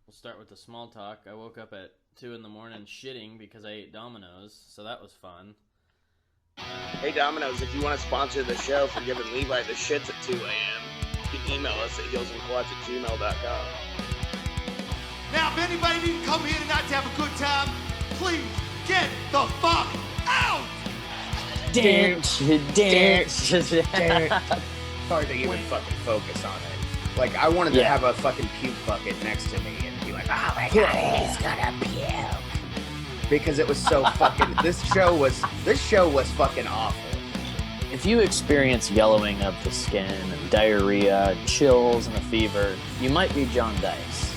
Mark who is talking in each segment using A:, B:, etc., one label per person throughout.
A: We'll start with the small talk. I woke up at 2 in the morning shitting because I ate Domino's, so that was fun.
B: Hey Domino's, if you want to sponsor the show for giving Levi the shits at 2 a.m., you can email us at heelsandquads@gmail.com.
C: Now, if anybody didn't come here tonight to have a good time, please get the fuck out!
D: Dance.
B: Hard to even fucking focus on it. Like, I wanted to have a fucking puke bucket next to me and be like, oh my god, he's gonna puke. Because it was so fucking, this show was fucking awful.
D: If you experience yellowing of the skin, and diarrhea, chills, and a fever, you might be John Dice.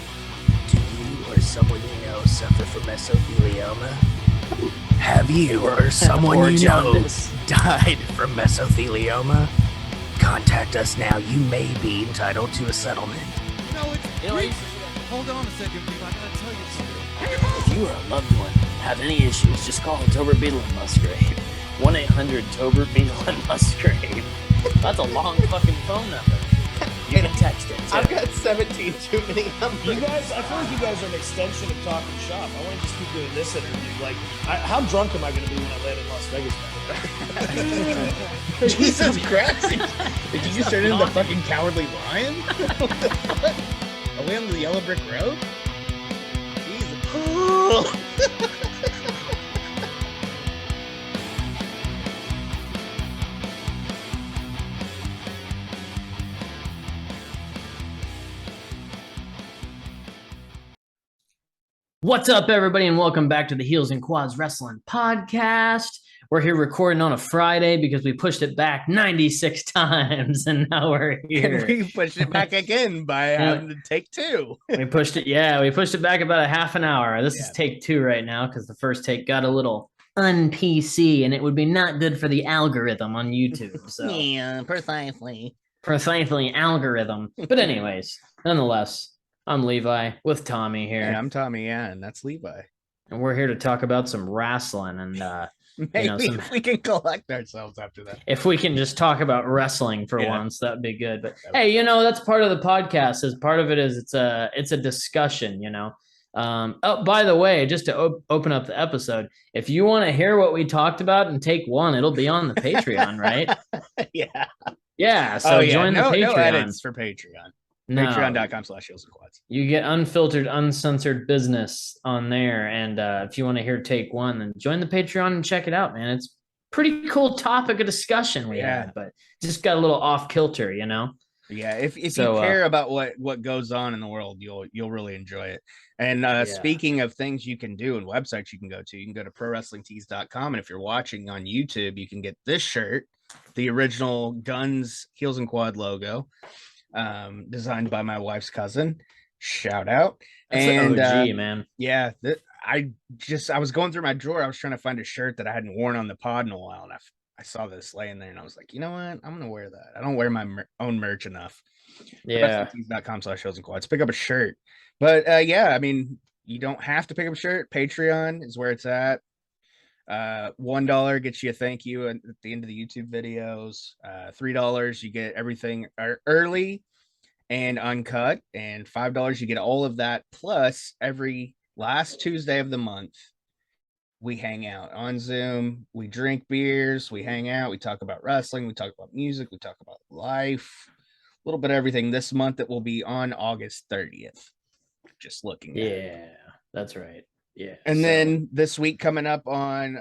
E: Do you or someone you know suffer from mesothelioma? Have you or someone
D: Or
E: you know
D: jaundice.
E: died from mesothelioma? Contact us now. You may be entitled to a settlement.
C: Hold on a second, Levi. I gotta tell you something.
D: If you or a loved one have any issues, just call Tober Beetle and Musgrave. 1-800 Beetle and Musgrave. That's a long fucking phone number. You can text it too.
B: I've got 17 too many numbers.
F: You guys, I feel like you guys are an extension of Talking Shop. I want to just keep doing this interview. Like, how drunk am I going to be when I land in Las Vegas?
B: Jesus Christ.
F: Did you just turn into the fucking Cowardly Lion? Are we on the Yellow Brick Road? Jesus.
A: What's up, everybody, and welcome back to the Heels and Quads Wrestling Podcast. We're here recording on a Friday because we pushed it back 96 times, and now we're here.
F: And we pushed it back again by having to take two.
A: We pushed it back about a half an hour. This is take 2 right now because the first take got a little un-PC, and it would be not good for the algorithm on YouTube. So
F: Yeah, precisely.
A: algorithm. But anyways, nonetheless, I'm Levi with Tommy here.
F: And I'm Tommy, and that's Levi.
A: And we're here to talk about some wrestling and
F: Maybe if we can collect ourselves after that.
A: if we can just talk about wrestling for once, that'd be good. But hey, that's part of the podcast. Is part of it is it's a discussion, Oh, by the way, just to open up the episode, if you want to hear what we talked about in take 1, it'll be on the Patreon, right?
F: Yeah.
A: So join the Patreon.
F: No edits for Patreon.
A: No.
F: Patreon.com/heelsandquads.
A: You get unfiltered, uncensored business on there. And if you want to hear take 1, then join the Patreon and check it out, man. It's pretty cool topic of discussion we had, but just got a little off kilter,
F: Yeah, if you care about what goes on in the world, you'll really enjoy it. And speaking of things you can do and websites you can go to prowrestlingtees.com. And if you're watching on YouTube, you can get this shirt, the original Guns Heels and Quad logo. Designed by my wife's cousin. Shout out.
A: That's
F: and
A: an OG, man.
F: Yeah, I was going through my drawer. I was trying to find a shirt that I hadn't worn on the pod in a while, and I saw this laying there, and I was like, you know what? I'm gonna wear that. I don't wear my own merch enough.
A: Yeah.
F: .com/heelsandquads. Pick up a shirt. But I mean, you don't have to pick up a shirt. Patreon is where it's at. $1 gets you a thank you at the end of the YouTube videos. $3 you get everything early and uncut, and $5 you get all of that, plus every last Tuesday of the month we hang out on Zoom, we drink beers, we hang out, we talk about wrestling, we talk about music, we talk about life, a little bit of everything. This month it will be on August 30th. Just looking at it.
A: That's right. Yeah.
F: And then this week coming up on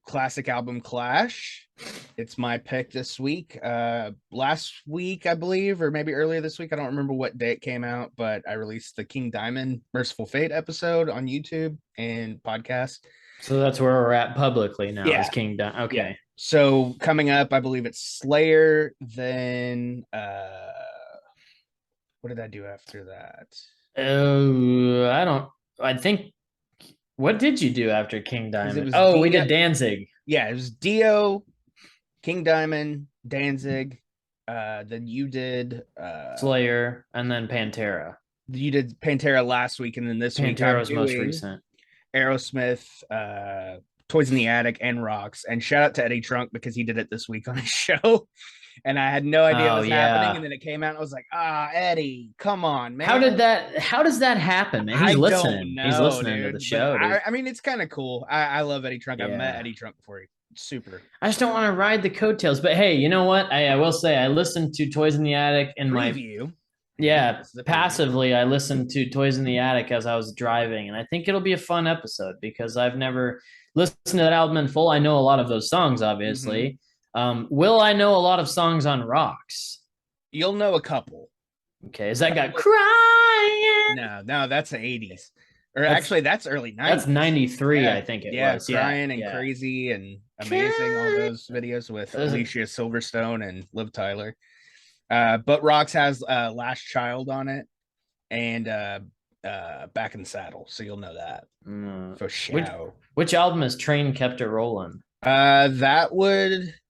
F: Classic Album Clash, it's my pick this week. Last week, I believe, or maybe earlier this week, I don't remember what day it came out, but I released the King Diamond Merciful Fate episode on YouTube and podcast.
A: So that's where we're at publicly now. Is King Diamond. Okay.
F: Yeah. So coming up, I believe it's Slayer. Then what did I do after that?
A: I think. What did you do after King Diamond? We did Danzig.
F: Yeah, it was Dio, King Diamond, Danzig. Then you did
A: Slayer, and then Pantera.
F: You did Pantera last week, and then this week
A: Pantera was most recent.
F: Aerosmith, Toys in the Attic, and Rocks. And shout out to Eddie Trunk because he did it this week on his show. and I had no idea
A: Oh,
F: what was
A: yeah.
F: happening. And then it came out, and I was like, Eddie, come on, man.
A: How does that happen, man? He's
F: I
A: listening.
F: don't know,
A: He's listening to
F: dude,
A: the show,
F: but
A: dude.
F: I mean, it's kind of cool. I love Eddie Trunk. I've met
A: Yeah.
F: Eddie Trunk before. Super.
A: I just don't want to ride the coattails. But hey, you know what? I will say I listened to Toys in the Attic in my
F: Preview.
A: yeah,
F: This is the preview.
A: passively. I listened to Toys in the Attic as I was driving, and I think it'll be a fun episode because I've never listened to that album in full. I know a lot of those songs, obviously. Will I know a lot of songs on Rocks?
F: You'll know a couple.
A: Okay, is that got Crying?
F: No, that's the 80s. Or actually, that's early 90s.
A: That's 93,
F: Yeah.
A: I think it was.
F: Crying and Crazy and Amazing, all those videos with Alicia Silverstone and Liv Tyler. But Rocks has Last Child on it and Back in the Saddle, so you'll know that for sure.
A: Which album is Train Kept It Rolling?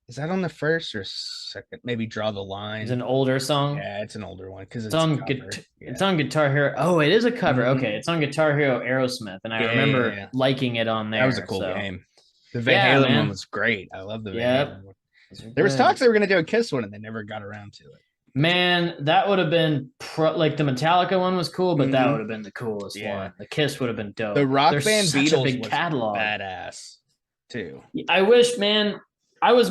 F: Is that on the first or second? Maybe Draw the Line.
A: It's an older song.
F: Yeah, it's an older one because
A: it's on it's on Guitar Hero. Oh, it is a cover. Okay, it's on Guitar Hero Aerosmith, and I remember liking it on there.
F: That was a cool game. The Van Halen one was great. I love the Van Halen one. There was talks they were going to do a Kiss one, and they never got around to it.
A: Man, that would have been like the Metallica one was cool, but that would have been the coolest one. The Kiss would have been dope.
F: The Rock Band Beatles
A: big
F: was
A: catalog.
F: Badass too.
A: I wish, man. I was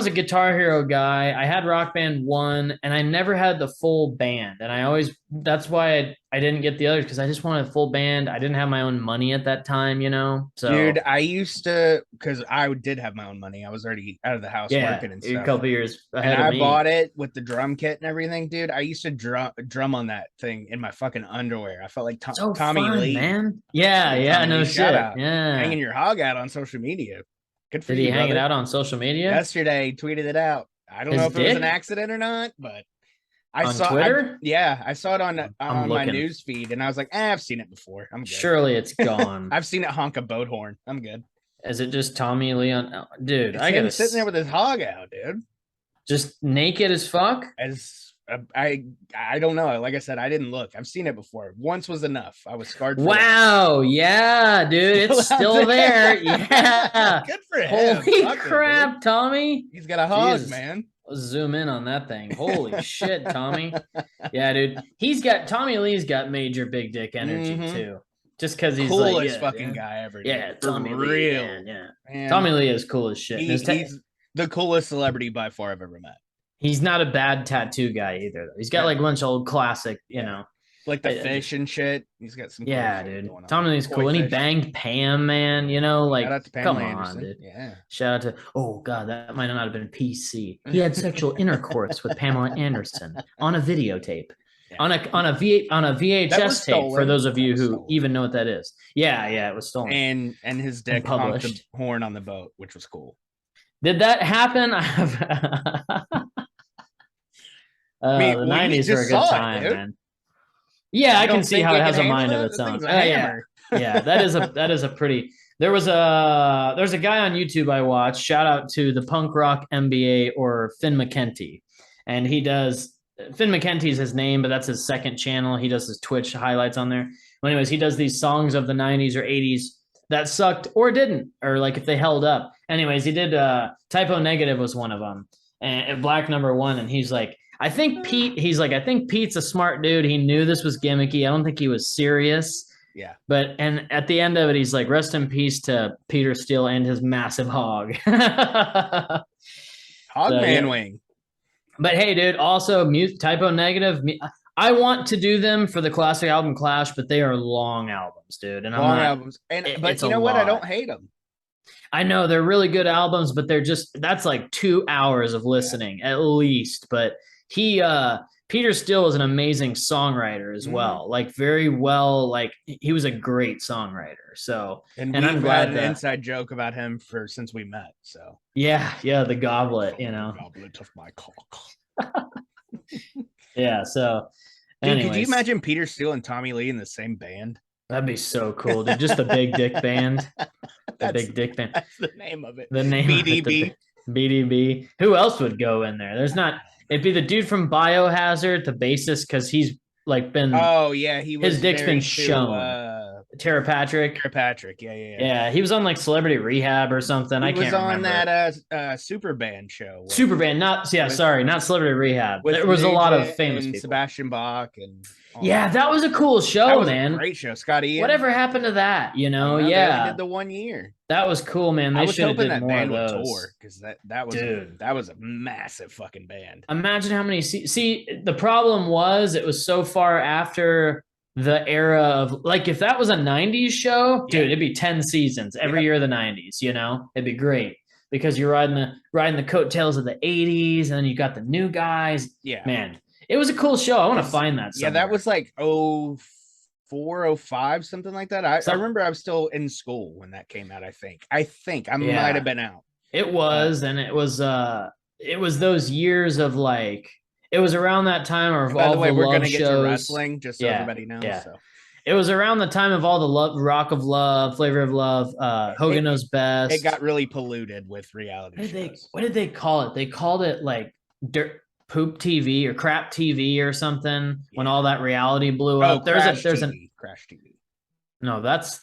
A: a Guitar Hero guy. I had Rock Band 1 and I never had the full band. And that's why I didn't get the others because I just wanted a full band. I didn't have my own money at that time, you know? So
F: dude, I used to, because I did have my own money. I was already out of the house working and stuff.
A: A couple years ahead
F: and
A: of me.
F: I bought it with the drum kit and everything, dude. I used to drum on that thing in my fucking underwear. I felt like Tommy Lee,
A: man. Yeah, no shit. Yeah,
F: hanging your hog out on social media. Good for
A: Did
F: you,
A: he hang
F: brother.
A: it out on social media?
F: Yesterday, tweeted it out. I don't know if it was an accident or not, but I saw
A: Twitter.
F: I saw it on my news feed, and I was like, I've seen it before. I'm good.
A: Surely it's gone.
F: I've seen it honk a boat horn. I'm good.
A: Is it just Tommy Lee on? Dude,
F: I got sitting there with his hog out, dude.
A: Just naked as fuck.
F: I don't know. Like I said, I didn't look. I've seen it before. Once was enough. I was scarred.
A: Wow. Yeah, dude. It's still there. Yeah.
F: Good for him.
A: Holy crap, Tommy.
F: He's got a hog, man.
A: Let's zoom in on that thing. Holy shit, Tommy. Yeah, dude. Tommy Lee's got major big dick energy too. Just because he's
F: coolest fucking guy ever.
A: Yeah, Tommy Lee. Yeah.
F: Man.
A: Tommy Lee is cool as shit.
F: He's the coolest celebrity by far I've ever met.
A: He's not a bad tattoo guy either, though. He's got like a bunch of old classic, you know,
F: like the fish and shit. He's got some.
A: Dude. Tommy Lee's cool, and he banged Pam, man. You know, like,
F: shout out to Pam
A: come
F: Anderson.
A: on, dude.
F: Yeah.
A: Shout out to. Oh God, that might not have been PC. He had sexual intercourse with Pamela Anderson on a videotape, on a VHS tape. For those of you who even know what that is, yeah, it was stolen.
F: And his dick honked the horn on the boat, which was cool.
A: Did that happen? The 90s were a good time, man. Yeah, I can see how it has a mind of its own. Yeah, that is a pretty. There's a guy on YouTube I watch. Shout out to the Punk Rock MBA or Finn McKenty, and he does. Finn McKenty's his name, but that's his second channel. He does his Twitch highlights on there. Well, anyways, he does these songs of the 90s or 80s that sucked or didn't, or like if they held up. Anyways, he did Typo Negative was one of them, and Black Number One, and he's like, I think Pete's a smart dude. He knew this was gimmicky. I don't think he was serious.
F: Yeah.
A: And at the end of it, he's like, rest in peace to Peter Steele and his massive hog.
F: Man wing.
A: But hey, dude, also Typo Negative. I want to do them for the classic album Clash, but they are long albums, dude. And
F: albums. But you know what? I don't hate them.
A: I know they're really good albums, but that's like 2 hours of listening at least. But Peter Steele was an amazing songwriter as well. Like very well, like he was a great songwriter. So,
F: and I'm glad an inside joke about him since we met. So
A: yeah, the goblet, you know,
F: goblet of my cock.
A: Yeah. So,
F: dude, could you imagine Peter Steele and Tommy Lee in the same band?
A: That'd be so cool, dude. Just the Big Dick Band. Big Dick Band.
F: That's the name of it.
A: The name
F: BDB.
A: BDB. Who else would go in there? There's not. It'd be the dude from Biohazard, the bassist, because he's like been.
F: Oh yeah, he was.
A: His dick's been shown. Tara Patrick.
F: Tara Patrick. Yeah.
A: Yeah, he was on like Celebrity Rehab or something.
F: He
A: I can't
F: was on
A: remember.
F: that super band show.
A: Superband, not sorry, not Celebrity Rehab.
F: With
A: There was a lot of
F: Nugent
A: famous
F: and
A: people.
F: Sebastian Bach and
A: Yeah, that was a cool show,
F: that was
A: man.
F: a great show. Scott Ian.
A: Whatever happened to that? You know,
F: They
A: yeah,
F: only did the 1 year.
A: that was cool, man.
F: I
A: They
F: was
A: should have
F: hoping
A: did
F: that
A: more
F: band
A: of
F: would
A: those.
F: tour because that was a massive fucking band.
A: Imagine how many. See, the problem was it was so far after the era of like if that was a '90s show, dude, it'd be 10 seasons every year of the '90s. You know, it'd be great because you're riding the coattails of the '80s, and then you got the new guys.
F: Yeah,
A: man, it was a cool show. I want to find that.
F: Yeah, that was like 04, 05, something like that. I remember I was still in school when that came out. I think I might have been out.
A: It was, and it was those years of like. It was around that time of
F: by
A: all
F: the way,
A: the
F: we're
A: love
F: gonna get
A: shows.
F: to wrestling, just so everybody knows.
A: Yeah.
F: So.
A: It was around the time of all the love, Rock of Love, Flavor of Love, Hogan Knows Best.
F: It got really polluted with reality shows.
A: What did they call it? They called it like poop TV or crap TV or something when all that reality blew up. There's
F: Crash TV.
A: No, that's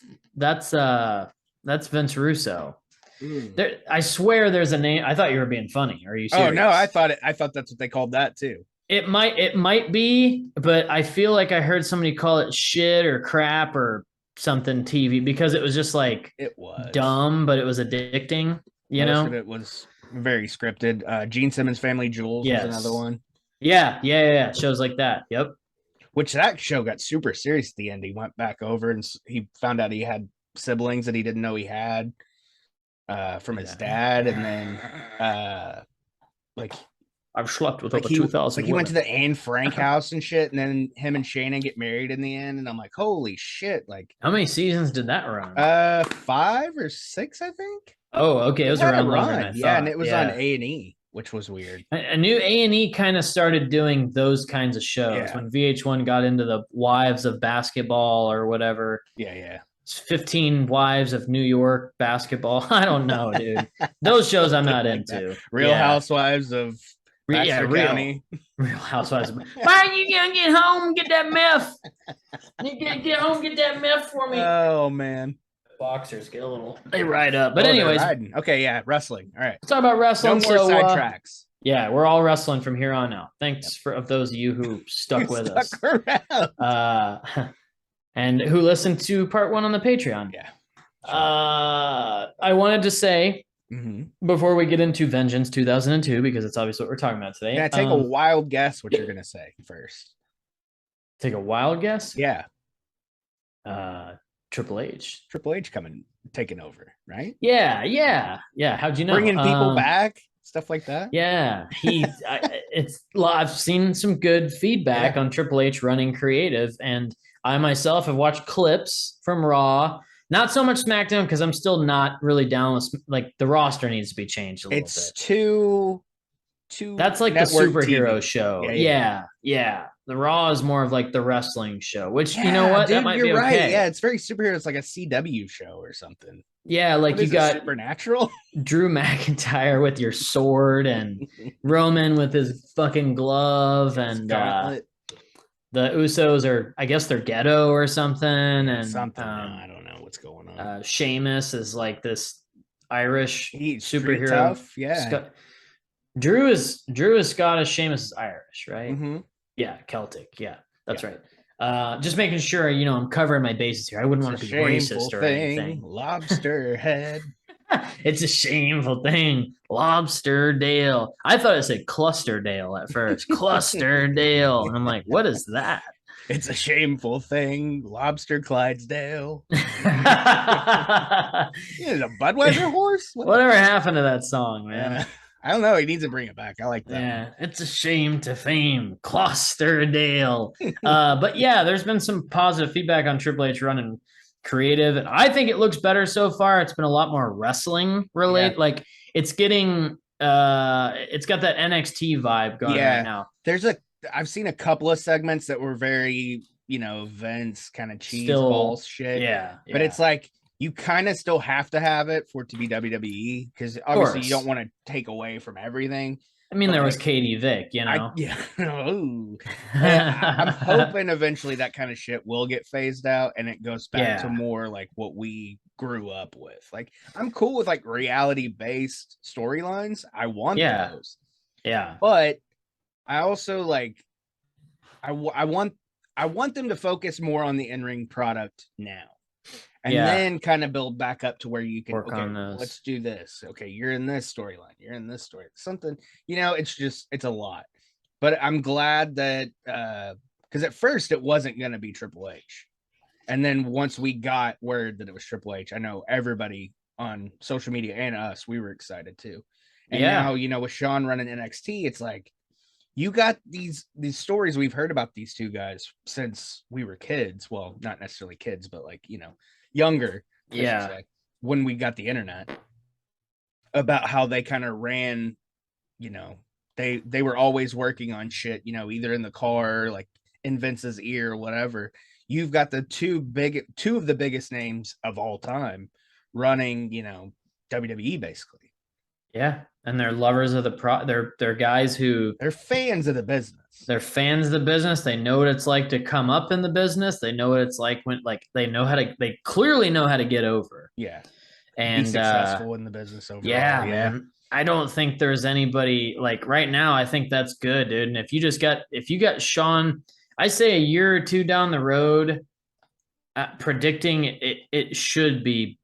A: Vince Russo. There, I swear there's a name. I thought you were being funny. Are you serious?
F: Oh no, I thought that's what they called that too.
A: It might be, but I feel like I heard somebody call it shit or crap or something TV because it was just like
F: it was
A: dumb, but it was addicting. You
F: Most
A: know,
F: of it was very scripted. Gene Simmons' Family Jewels was another one.
A: Yeah. Shows like that. Yep.
F: Which that show got super serious at the end. He went back over and he found out he had siblings that he didn't know he had. From his dad, and then like
A: I've slept with over 2,000.
F: Like he went to the Anne Frank house and shit, and then him and Shannon get married in the end, and I'm like, holy shit! Like,
A: how many seasons did that run?
F: 5 or 6, I think.
A: Oh, okay, it was around longer than I thought.
F: And it was on A&E, which was weird.
A: I knew A&E kind of started doing those kinds of shows when VH1 got into the Wives of Basketball or whatever.
F: Yeah.
A: 15 Wives of New York Basketball. I don't know, dude. Those shows I'm not into.
F: Real Housewives of County.
A: Real Housewives. Why are you gonna get home and get that meth? You gotta get home, get that meth for me.
F: Oh man.
A: Boxers get a little. They ride up, but anyways.
F: Okay, yeah, wrestling. All right.
A: Let's talk about wrestling.
F: No more sidetracks.
A: Yeah, we're all wrestling from here on out. Thanks for of those of you who stuck with us.
F: Around.
A: And who listened to part 1 on the Patreon.
F: Yeah.
A: Sure. I wanted to say before we get into Vengeance 2002, because it's obviously what we're talking about today.
F: Yeah, take a wild guess what you're gonna say first.
A: Take a wild guess?
F: Yeah.
A: Triple H.
F: Triple H taking over, right?
A: Yeah. How'd you know?
F: Bringing people back, stuff like that.
A: Yeah, I've seen some good feedback on Triple H running creative, and I myself have watched clips from Raw. Not so much SmackDown because I'm still not really down with like the roster needs to be changed a little bit.
F: It's too.
A: That's like the superhero
F: TV
A: show. Yeah. The Raw is more of like the wrestling show, which you know what?
F: Dude,
A: that might
F: you're
A: be
F: right.
A: okay.
F: Yeah, it's very superhero. It's like a CW show or something.
A: Yeah, like you got
F: Supernatural,
A: Drew McIntyre with your sword and Roman with his fucking glove and the Usos are, I guess they're ghetto or something. And
F: something. I don't know what's going on.
A: Sheamus is like this Irish superhero.
F: Tough. Yeah.
A: Drew is Scottish. Sheamus is Irish, right?
F: Mm-hmm.
A: Yeah, Celtic. Yeah, that's right. Just making sure I'm covering my bases here. I wouldn't want to be racist or anything.
F: Lobster head.
A: It's a shameful thing. Lobsterdale. I thought it said Clusterdale at first. Clusterdale. And I'm like, what is that?
F: It's a shameful thing. Lobster Clydesdale. Is it a Budweiser horse?
A: Whatever happened to that song, man?
F: I don't know. He needs to bring it back. I like that.
A: Yeah, it's a shame to fame. Clusterdale. But yeah, there's been some positive feedback on Triple H running creative, and I think it looks better so far. It's been a lot more wrestling related. Like it's getting it's got that NXT vibe going right now.
F: I've seen a couple of segments that were very, Vince kind of cheese balls shit.
A: Yeah.
F: But it's like you kind of still have to have it for it to be WWE because obviously you don't want to take away from everything.
A: I mean, there was Katie Vick, you know.
F: Ooh. I'm hoping eventually that kind of shit will get phased out and it goes back to more like what we grew up with. Like, I'm cool with like reality based storylines. I want those.
A: Yeah.
F: But I also like, I want them to focus more on the in-ring product now. And then kind of build back up to where you can
A: work on those.
F: Let's do this. Okay, you're in this storyline. You're in this story. Something, you know, it's a lot. But I'm glad that because at first it wasn't gonna be Triple H. And then once we got word that it was Triple H, I know everybody on social media and us, we were excited too. And now, you know, with Sean running NXT, it's like you got these stories we've heard about these two guys since we were kids. Well, not necessarily kids, but like, you know, younger, say, when we got the internet, about how they kind of ran, you know, they were always working on shit, you know, either in the car, like in Vince's ear or whatever. You've got the two of the biggest names of all time running, you know, WWE basically.
A: Yeah, and they're lovers of the they're guys who
F: they're fans of the business.
A: They're fans of the business. They know what it's like to come up in the business. They know what it's like when they clearly know how to get over.
F: Yeah.
A: And
F: be successful in the business overall.
A: Yeah, man. I don't think there's anybody like right now. I think that's good, dude. And if you got Sean, I say a year or two down the road, predicting it should be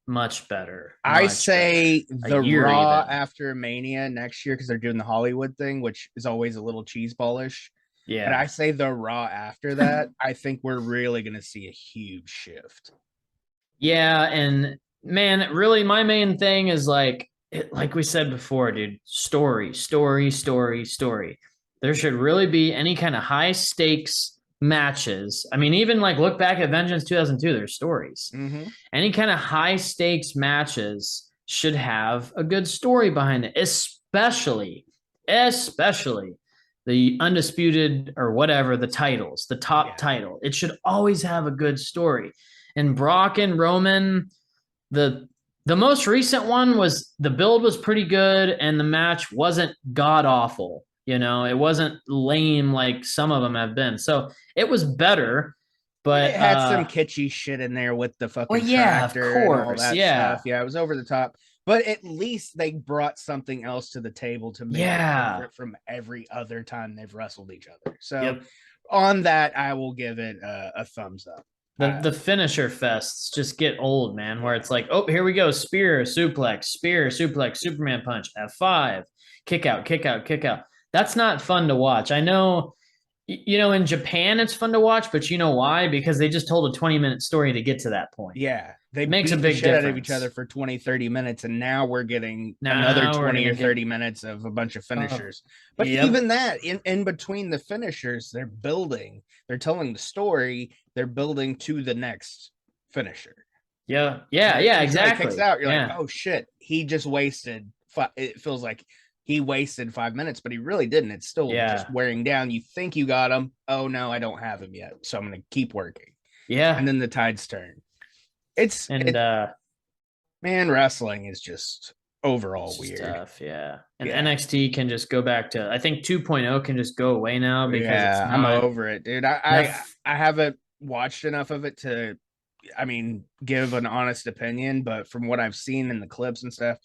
A: much better.
F: I say the Raw after Mania next year, because they're doing the Hollywood thing, which is always a little cheeseballish.
A: Yeah.
F: But I say the Raw after that, I think we're really going to see a huge shift.
A: Yeah. And man, really, my main thing is like we said before, dude, story. There should really be any kind of high stakes matches. I mean, even like look back at Vengeance 2002, there's stories.
F: Mm-hmm.
A: Any kind of high stakes matches should have a good story behind it, especially the undisputed or whatever, the titles, the top title. It should always have a good story. And Brock and Roman, the most recent one was the build was pretty good and the match wasn't god awful. You know, it wasn't lame like some of them have been. So it was better, but
F: it had some kitschy shit in there with the fucking tractor
A: of course,
F: and all that stuff. Yeah, it was over the top. But at least they brought something else to the table to make it different from every other time they've wrestled each other. So on that, I will give it a thumbs up.
A: The finisher fests just get old, man, where it's like, oh, here we go. Spear, suplex, Superman punch, F5, kick out. That's not fun to watch. I know, you know, in Japan it's fun to watch, but you know why? Because they just told a 20-minute story to get to that point.
F: Yeah. They
A: makes
F: beat
A: a big
F: the shit
A: difference
F: out of each other for 20, 30 minutes, and now we're getting another 20 or 30 minutes of a bunch of finishers. But even that, in between the finishers, they're building. They're telling the story. They're building to the next finisher.
A: Yeah, exactly.
F: Kicks out, you're like, oh shit, he just wasted. It feels like he wasted 5 minutes, but he really didn't. It's still just wearing down. You think you got him. Oh no, I don't have him yet. So I'm going to keep working.
A: Yeah.
F: And then the tides turn. Man, wrestling is just overall weird
A: stuff. Yeah. And NXT can just go back to, I think 2.0 can just go away now because
F: I'm over it, dude. I haven't watched enough of it to, give an honest opinion, but from what I've seen in the clips and stuff,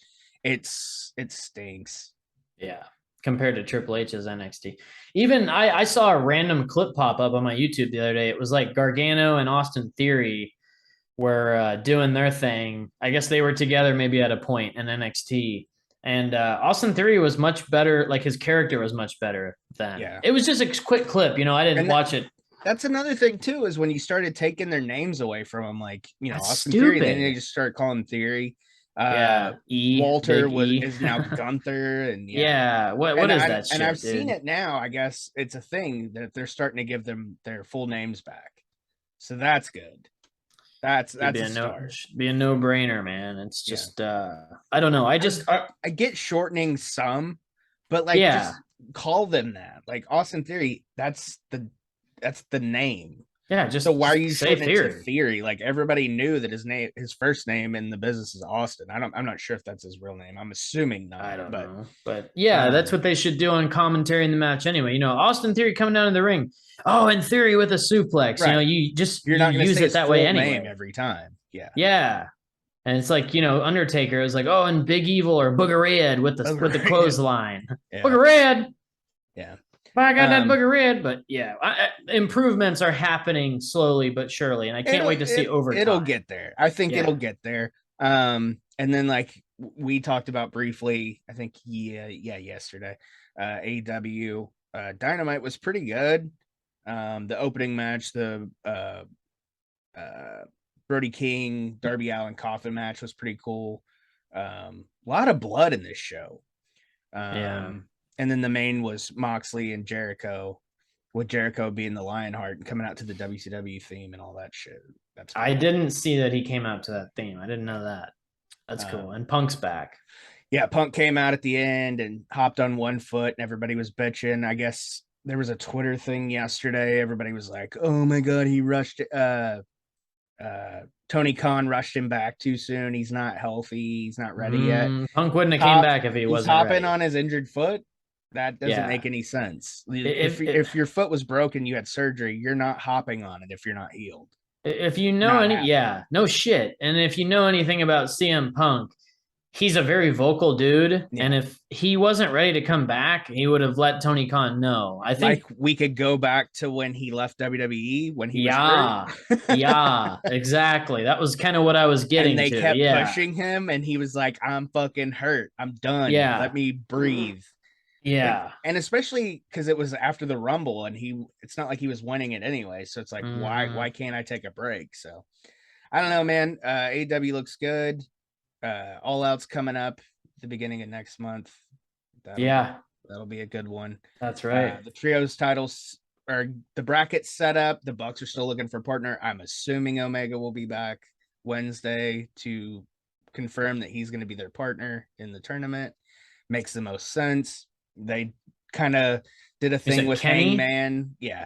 F: it stinks.
A: Yeah, compared to Triple H's NXT. Even I saw a random clip pop up on my YouTube the other day. It was like Gargano and Austin Theory were doing their thing. I guess they were together maybe at a point in NXT. And Austin Theory was much better. Like his character was much better then. Yeah. It was just a quick clip. I didn't watch it.
F: That's another thing too, is when you started taking their names away from them, like, Austin Theory, then they just start calling Theory. Walter is now Gunther, and
A: what is that shit,
F: and I've
A: dude?
F: seen it now. I guess it's a thing that they're starting to give them their full names back, so that's good. That's
A: be a no-brainer, man. It's just I don't know. I
F: get shortening some, but just call them that. Like Austin Theory, that's the name.
A: Yeah, just
F: so why are you
A: say
F: shortening it to
A: Theory.
F: Theory? Like everybody knew that his first name in the business is Austin. I'm not sure if that's his real name. I'm assuming not.
A: I don't
F: but
A: know. But yeah, that's what they should do on commentary in the match anyway. You know, Austin Theory coming down in the ring. Oh, and Theory with a suplex.
F: Right.
A: You know, you just
F: You're not going to
A: use
F: say
A: it
F: his
A: that
F: full
A: way
F: name
A: anyway.
F: every time. Yeah.
A: Yeah. And it's like, you know, Undertaker is like, oh, and Big Evil or Booger Red with the clothesline.
F: Yeah.
A: Booger Red.
F: Yeah.
A: I got that Booger Red. But yeah, improvements are happening slowly but surely. And I can't wait to see overtime.
F: It'll get there. I think it'll get there. And then like we talked about briefly, I think, yesterday, AEW Dynamite was pretty good. The opening match, the Brody King, Darby Allin coffin match was pretty cool. A lot of blood in this show. And then the main was Moxley and Jericho, with Jericho being the Lionheart and coming out to the WCW theme and all that shit. That's cool.
A: I didn't see that he came out to that theme. I didn't know that. That's cool. And Punk's back.
F: Yeah, Punk came out at the end and hopped on one foot, and everybody was bitching. I guess there was a Twitter thing yesterday. Everybody was like, "Oh my god, he rushed Tony Khan rushed him back too soon. He's not healthy. He's not ready yet."
A: Punk wouldn't have came back if he wasn't
F: hopping
A: ready.
F: on his injured foot. That doesn't make any sense. If your foot was broken, you had surgery, you're not hopping on it if you're not healed.
A: If you know no shit. And if you know anything about CM Punk, he's a very vocal dude. Yeah. And if he wasn't ready to come back, he would have let Tony Khan know. I think
F: like we could go back to when he left WWE when he was hurt.
A: Yeah, exactly. That was kind of what I was getting
F: and they
A: to.
F: kept pushing him, and he was like, "I'm fucking hurt. I'm done.
A: Yeah.
F: Let me breathe."
A: Yeah.
F: Like, and especially because it was after the Rumble, and it's not like he was winning it anyway. So it's like, why can't I take a break? So I don't know, man. AEW looks good. All Out's coming up at the beginning of next month. That'll be a good one.
A: That's right.
F: The trios titles or the brackets set up. The Bucks are still looking for a partner. I'm assuming Omega will be back Wednesday to confirm that he's going to be their partner in the tournament. Makes the most sense. They kind of did a thing with
A: Kenny?
F: Hangman. Yeah.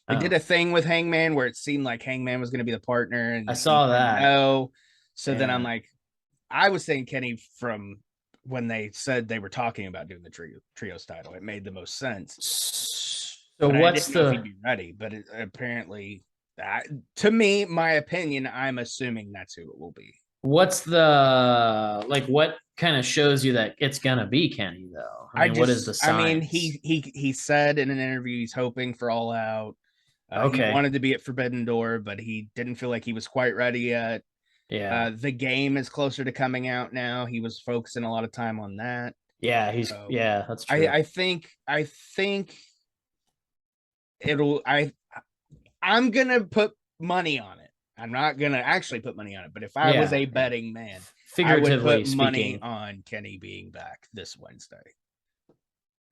F: They did a thing with Hangman where it seemed like Hangman was going to be the partner. And
A: I saw that.
F: No. So then I'm like, I was saying Kenny from when they said they were talking about doing the trios title. It made the most sense.
A: So what's
F: if he'd be ready? But apparently, to me, my opinion, I'm assuming that's who it will be.
A: What's the what kind of shows you that it's gonna be Kenny though? What is the sign?
F: I mean, he said in an interview he's hoping for All Out. He wanted to be at Forbidden Door, but he didn't feel like he was quite ready yet.
A: Yeah.
F: The game is closer to coming out now. He was focusing a lot of time on that.
A: Yeah, that's true.
F: I think I'm gonna put money on it. I'm not gonna actually put money on it, but if I was a betting man,
A: figuratively
F: I would put money
A: speaking,
F: on Kenny being back this Wednesday.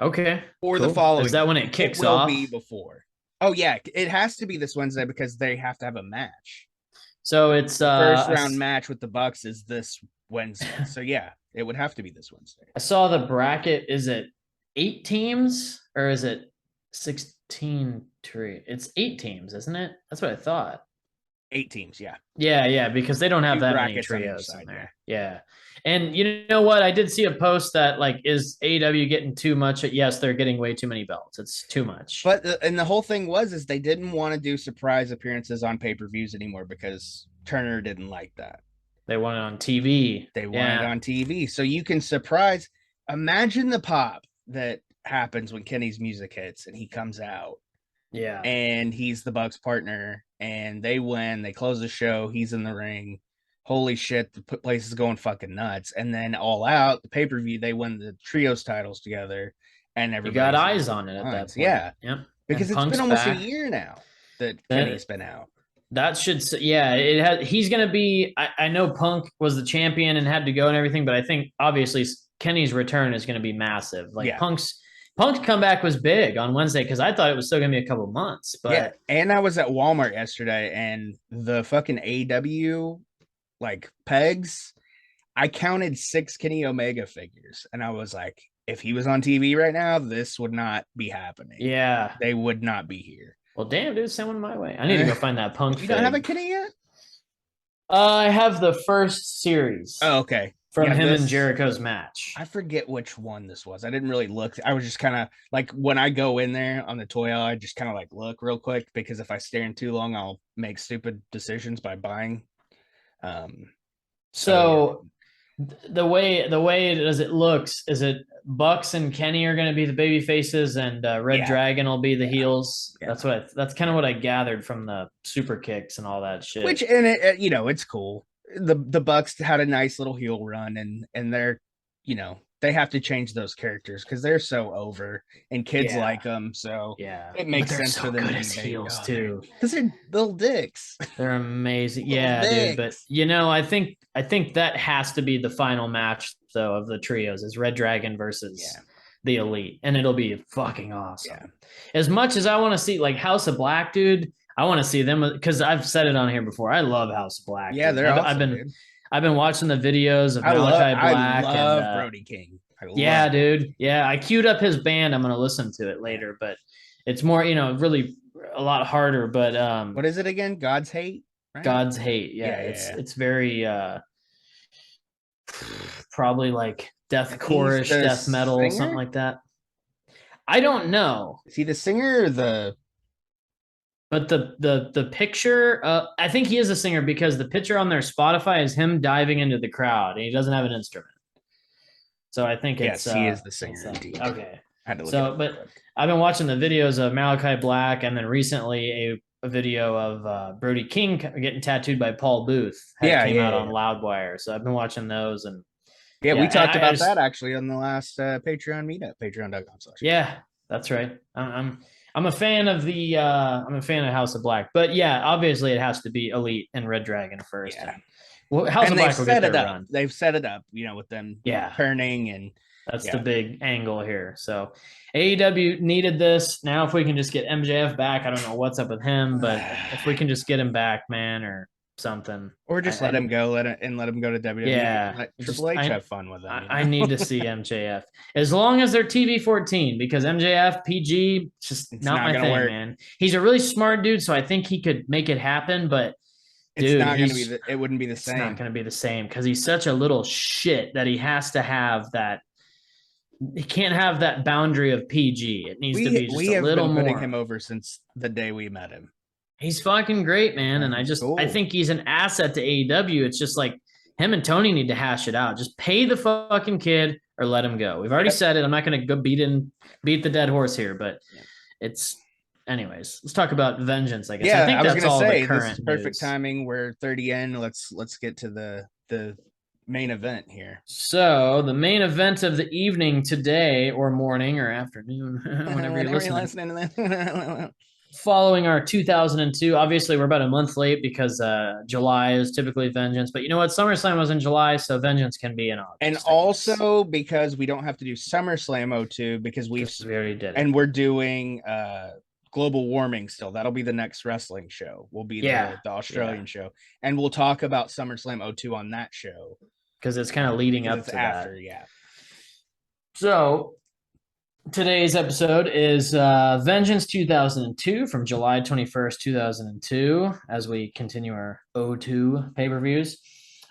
A: Okay.
F: Or the following.
A: Is that when it kicks
F: off?
A: It
F: will be before. Oh yeah, it has to be this Wednesday because they have to have a match.
A: So it's
F: first round match with the Bucks is this Wednesday. So yeah, it would have to be this Wednesday.
A: I saw the bracket. Is it 8 teams or is it 16? It's 8 teams, isn't it? That's what I thought.
F: 8 teams, yeah.
A: Yeah, because they don't have that many trios in there. Yeah. And you know what? I did see a post that is AEW getting too much? Yes, they're getting way too many belts. It's too much.
F: But and the whole thing is they didn't want to do surprise appearances on pay-per-views anymore because Turner didn't like that.
A: They want it on TV.
F: They want it on TV. So you can surprise. Imagine the pop that happens when Kenny's music hits and he comes out.
A: Yeah.
F: And he's the Bucks partner and they win. They close the show. He's in the ring. Holy shit, the place is going fucking nuts. And then All Out, the pay-per-view, they win the trios titles together. And everybody
A: got eyes on it at that point.
F: Yeah.
A: Yep.
F: Because it's been almost a year now that Kenny's been out.
A: That should, it has. He's going to be, I know Punk was the champion and had to go and everything, but I think obviously Kenny's return is going to be massive. Punk's comeback was big on Wednesday because I thought it was still going to be a couple months. But
F: yeah, and I was at Walmart yesterday and the fucking AW pegs, I counted 6 Kenny Omega figures and I was like, if he was on TV right now, this would not be happening.
A: Yeah.
F: They would not be here.
A: Well, damn, dude, send one my way. I need to go find that punk.
F: You don't have a Kenny yet?
A: I have the first series.
F: Oh, okay.
A: From
F: Yeah,
A: him and Jericho's match.
F: I forget which one this was. I didn't really look. I was just kind of like when I go in there on the toy aisle, I just kind of like look real quick because if I stare in too long, I'll make stupid decisions by buying.
A: So the way it looks is it Bucks and Kenny are going to be the baby faces and Red Dragon will be the heels. Yeah. That's kind of what I gathered from the super kicks and all that shit.
F: Which and it, you know, it's cool. The Bucks had a nice little heel run and they're, you know, they have to change those characters because they're so over and kids like them. So it makes sense for them to be
A: heels too.
F: Because they're little dicks.
A: They're amazing. Dude. But you know, I think that has to be the final match though of the trios is Red Dragon versus the Elite, and it'll be fucking awesome. Yeah. As much as I want to see like House of Black, dude. I want to see them because I've said it on here before. I love House of Black.
F: Yeah, they're awesome,
A: I've been watching the videos of Malachi Black.
F: I love Brody King.
A: Dude. Yeah, I queued up his band. I'm gonna listen to it later, but it's more, you know, really a lot harder. But
F: what is it again? God's Hate.
A: Right? God's Hate. Yeah, it's very probably like deathcore-ish, death metal, singer? Something like that. I don't know.
F: Is he the singer or the?
A: But the picture, I think he is a singer because the picture on their Spotify is him diving into the crowd, and he doesn't have an instrument. So I think
F: he is the singer.
A: Okay. But I've been watching the videos of Malachi Black, and then recently a video of Brody King getting tattooed by Paul Booth. Came out on Loudwire. So I've been watching those, and
F: we talked about that actually on the last Patreon meetup, patreon.com/.
A: Yeah, that's right. I'm a fan of House of Black, but obviously it has to be Elite and Red Dragon first.
F: Yeah.
A: House of Black will get their run.
F: They've set it up, you know, with them turning and
A: that's the big angle here. So AEW needed this. Now if we can just get MJF back, I don't know what's up with him, but if we can just get him back, man, or something.
F: Or just let him go, let him go to WWE.
A: Yeah.
F: Let Triple H have fun with him.
A: I need to see MJF. As long as they're TV-14, because MJF, PG, it's not my thing, work. Man. He's a really smart dude, so I think he could make it happen, but
F: it's not going to be it wouldn't be the same.
A: It's not going to be the same because he's such a little shit that he has to have that. He can't have that boundary of PG. It needs to be just a little more. We have been
F: putting him over since the day we met him.
A: He's fucking great, man. And I think he's an asset to AEW. It's just like him and Tony need to hash it out. Just pay the fucking kid or let him go. We've already said it. I'm not going to go beat the dead horse here, but anyways, let's talk about Vengeance, I guess.
F: Yeah,
A: I think that's all the current
F: this is perfect timing. We're 30 in. Let's get to the main event here.
A: So the main event of the evening today or morning or afternoon, whenever you're listening. Following our 2002, obviously we're about a month late because July is typically Vengeance, but you know what? SummerSlam was in July, so Vengeance can be in August.
F: And also because we don't have to do SummerSlam 02 because we
A: already did it.
F: And we're doing global warming still. That'll be the next wrestling show. Will be the Australian show, and we'll talk about SummerSlam 02 on that show
A: because it's kind of leading up to
F: after.
A: That.
F: Yeah.
A: So today's episode is Vengeance 2002 from July 21st, 2002, as we continue our 02 pay-per-views.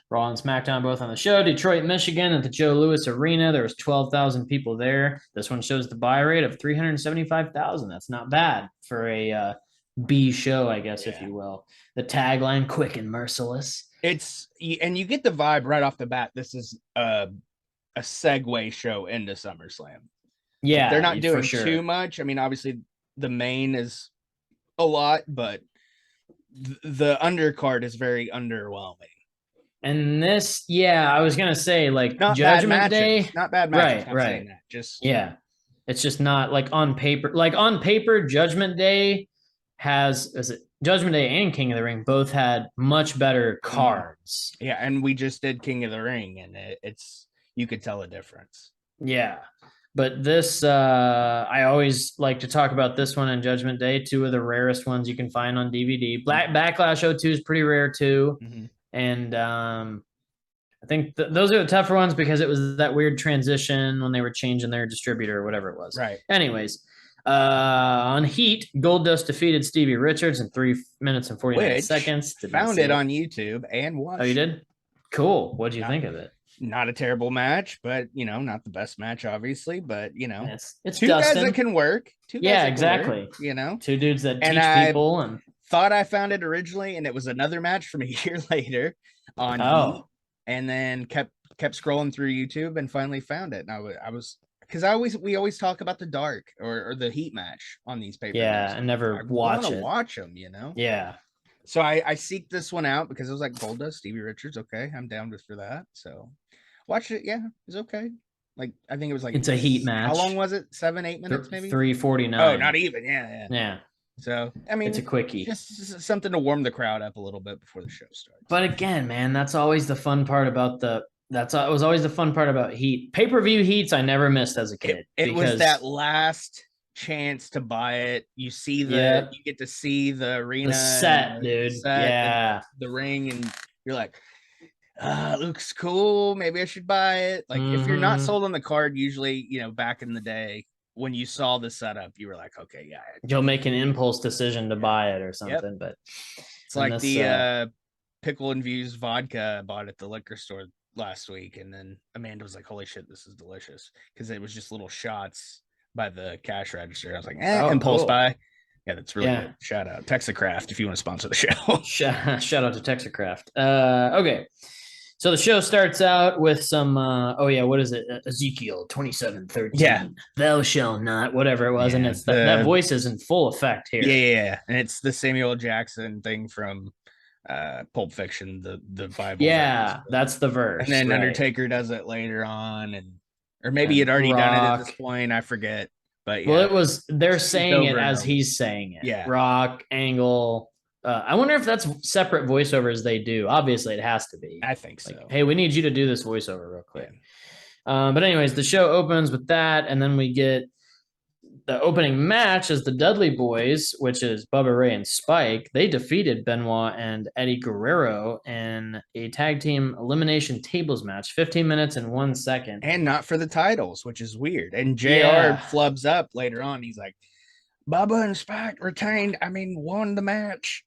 A: Raw and SmackDown both on the show. Detroit, Michigan at the Joe Louis Arena. There was 12,000 people there. This one shows the buy rate of 375,000. That's not bad for a B show, I guess, if you will. The tagline, quick and merciless.
F: And you get the vibe right off the bat. This is a segue show into SummerSlam.
A: Yeah,
F: they're not doing too much. I mean, obviously the main is a lot, but the undercard is very underwhelming.
A: And this, I was gonna say like
F: not
A: Judgment Day,
F: not bad matches.
A: Right.
F: Just
A: it's just not like on paper. Like on paper, Judgment Day Judgment Day and King of the Ring both had much better cards.
F: Yeah, and we just did King of the Ring, and it's you could tell a difference.
A: Yeah. But this, I always like to talk about this one and Judgment Day, two of the rarest ones you can find on DVD. Backlash 02 is pretty rare too. Mm-hmm. And I think those are the tougher ones because it was that weird transition when they were changing their distributor or whatever it was.
F: Right.
A: Anyways, On Heat, Goldust defeated Stevie Richards in 3 minutes and 49
F: Which
A: seconds.
F: Found it on YouTube and watched.
A: Oh, you
F: it.
A: did? Cool. What'd you think of it?
F: Not a terrible match, but not the best match, obviously. But
A: It's
F: two
A: Dustin.
F: guys that can work.
A: Yeah, exactly.
F: Two
A: dudes that
F: And
A: teach people. And
F: thought I found it originally, and it was another match from a year later on Heat, and then kept scrolling through YouTube and finally found it. And I was because we always talk about the dark or the Heat match on these papers.
A: Yeah, and never watch
F: them.
A: Yeah.
F: So I seeked this one out because it was like Goldust, Stevie Richards. Okay, I'm down for that. So watched it. Yeah, it was okay. Like I think it was like
A: it's a Heat match.
F: How long was it? 7-8 minutes, maybe
A: 3:49.
F: Oh, not even. Yeah. So I mean,
A: it's a quickie.
F: Just something to warm the crowd up a little bit before the show starts.
A: But again, man, that's always the fun part about it was always the fun part about Heat. Pay-per-view Heats I never missed as a kid.
F: It was that last chance to buy it. You see you get to see the arena,
A: the set, dude.
F: The ring, and you're like, it looks cool. Maybe I should buy it. Like if you're not sold on the card, usually, back in the day when you saw the setup, you were like, okay, yeah.
A: You'll make an impulse decision to buy it or something. But
F: it's like the Pickle and Views vodka I bought at the liquor store last week, and then Amanda was like, holy shit, this is delicious, because it was just little shots by the cash register. I was like, impulse buy. Yeah, that's really good. Shout out Texacraft if you want to sponsor the show.
A: Shout out to Texacraft. Okay, so the show starts out with some what is it? Ezekiel 27:13.
F: Yeah,
A: thou shalt not, whatever it was. And it's that voice is in full effect here.
F: Yeah, and it's the Samuel Jackson thing from Pulp Fiction, the Bible.
A: That's the verse.
F: And then Undertaker does it later on, or maybe he'd already done it at this point, I forget. But
A: they're saying it as he's saying it.
F: Yeah.
A: Rock, Angle. I wonder if that's separate voiceovers they do. Obviously, it has to be.
F: I think so.
A: Like, hey, we need you to do this voiceover real quick. Yeah. But anyways, the show opens with that, and then we get the opening match is the Dudley Boys, which is Bubba Ray and Spike. They defeated Benoit and Eddie Guerrero in a tag team elimination tables match, 15 minutes and 1 second.
F: And not for the titles, which is weird. And JR flubs up later on. He's like, Bubba and Spike won the match.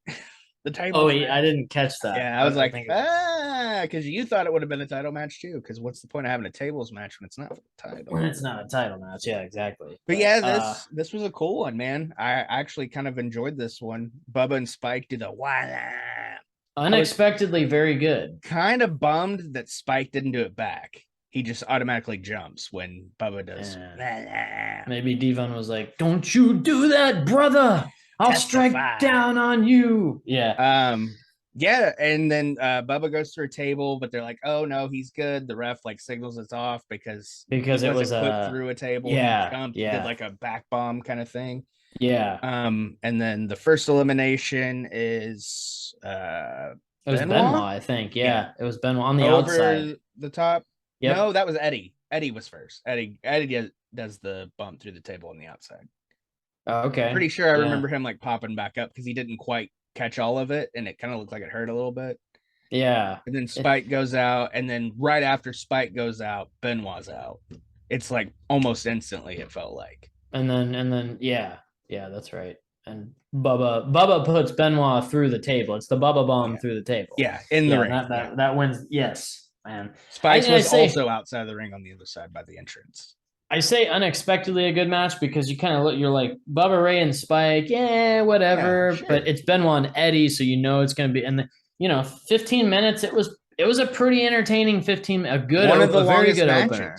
F: The title.
A: Oh, I didn't catch that.
F: Yeah, I was like, because you thought it would have been a title match too. Because what's the point of having a tables match when it's not for the title?
A: When it's not a title match, yeah, exactly.
F: But this was a cool one, man. I actually kind of enjoyed this one. Bubba and Spike did a
A: unexpectedly very good.
F: Kind of bummed that Spike didn't do it back. He just automatically jumps when Bubba does.
A: Maybe Devon was like, "Don't you do that, brother! I'll strike down on you." Yeah.
F: And then Bubba goes through a table, but they're like, "Oh no, he's good." The ref signals it's off because
A: it was
F: put through a table.
A: Yeah,
F: jumped, did like a back bomb kind of thing.
A: Yeah.
F: And then the first elimination is
A: it was Benoit, I think. Yeah, it was Benoit on the outside,
F: the top.
A: Yep.
F: No, that was Eddie. Eddie was first. Eddie does the bump through the table on the outside.
A: Okay.
F: Pretty sure I remember him like popping back up because he didn't quite catch all of it, and it kind of looked like it hurt a little bit.
A: Yeah.
F: And then Spike goes out, and then right after Spike goes out, Benoit's out. It's like almost instantly, it felt like.
A: And then yeah, that's right. And Bubba puts Benoit through the table. It's the Bubba bomb through the table.
F: Yeah, in the ring.
A: That wins. Yes. Man,
F: Spike was also outside of the ring on the other side by the entrance.
A: I say unexpectedly a good match because you kind of look, you're like Bubba Ray and Spike, whatever. Yeah, sure. But it's Benoit and Eddie, so it's going to be. And 15 minutes. It was a pretty entertaining 15. A very good opener.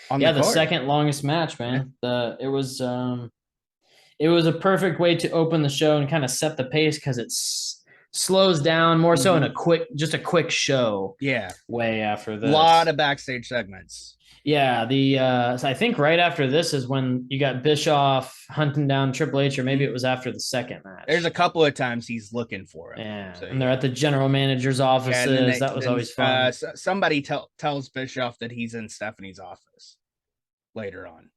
A: The second longest match, man. Yeah. It was a perfect way to open the show and kind of set the pace because it's slows down more so in a quick show.
F: Yeah.
A: Way after this.
F: A lot of backstage segments.
A: Yeah. So I think right after this is when you got Bischoff hunting down Triple H, or maybe it was after the second match.
F: There's a couple of times he's looking for him.
A: Yeah. So, and they're at the general manager's offices. That was always fun.
F: Somebody tells Bischoff that he's in Stephanie's office later on.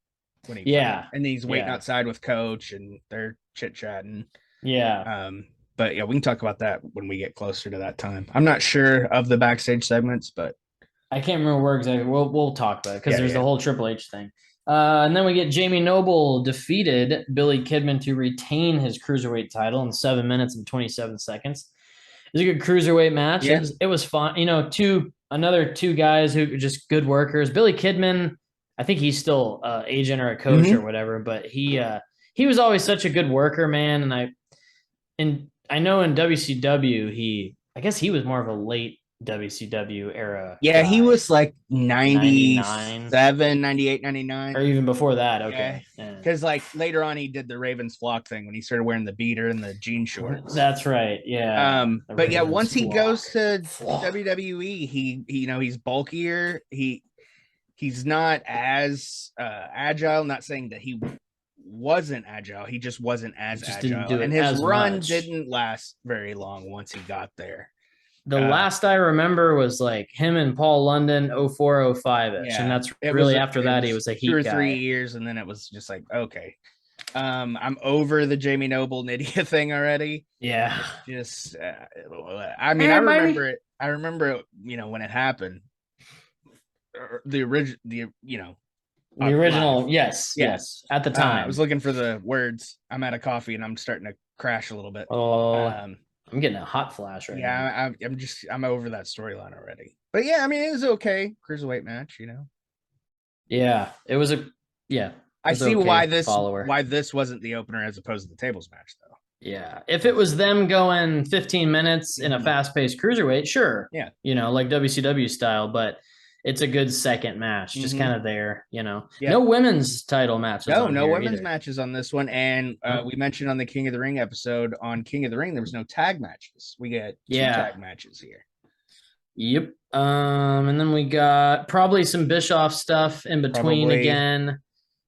F: And he's waiting outside with Coach and they're chit-chatting.
A: Yeah.
F: But yeah, we can talk about that when we get closer to that time. I'm not sure of the backstage segments, but
A: I can't remember where exactly. We'll talk about it because there's the whole Triple H thing. And then we get Jamie Noble defeated Billy Kidman to retain his cruiserweight title in 7 minutes and 27 seconds. It was a good cruiserweight match.
F: Yeah.
A: It was fun. You know, another two guys who are just good workers. Billy Kidman, I think he's still agent or a coach or whatever, but he was always such a good worker, man. And I know in WCW I guess he was more of a late WCW era.
F: Yeah,
A: guy.
F: he was like
A: 99.
F: 97, 98, 99.
A: Or even before that. Okay.
F: Because like later on he did the Ravens flock thing when he started wearing the beater and the jean shorts.
A: That's right. Yeah.
F: But yeah, once he goes to WWE, he you know, he's bulkier. He's not as agile. Not saying that he wasn't agile. He just wasn't as agile. And his run didn't last very long once he got there.
A: The last I remember was like him and Paul London 04-05 ish. And that's really after that he was a heat
F: 2 or
A: guy.
F: 3 years, and then it was just like, okay. I'm over the Jamie Noble Nydia thing already.
A: Yeah.
F: Just I mean, I remember it. I remember it, you know, when it happened. The original, yes. At the time. I was looking for the words. I'm out of coffee and I'm starting to crash a little bit.
A: I'm getting a hot flash right now.
F: I'm over that storyline already. But yeah, I mean, it was okay. Cruiserweight match, you know.
A: Yeah, it was
F: I see why this wasn't the opener as opposed to the tables match, though.
A: Yeah, if it was them going 15 minutes in a fast-paced cruiserweight, sure.
F: Yeah,
A: you know, like WCW style, but it's a good second match, just kind of there, you know.
F: Yeah.
A: No women's title matches.
F: No women's matches on this one. And we mentioned on the King of the Ring episode, on King of the Ring, there was no tag matches. We get 2 tag matches here.
A: Yep. And then we got probably some Bischoff stuff in between again.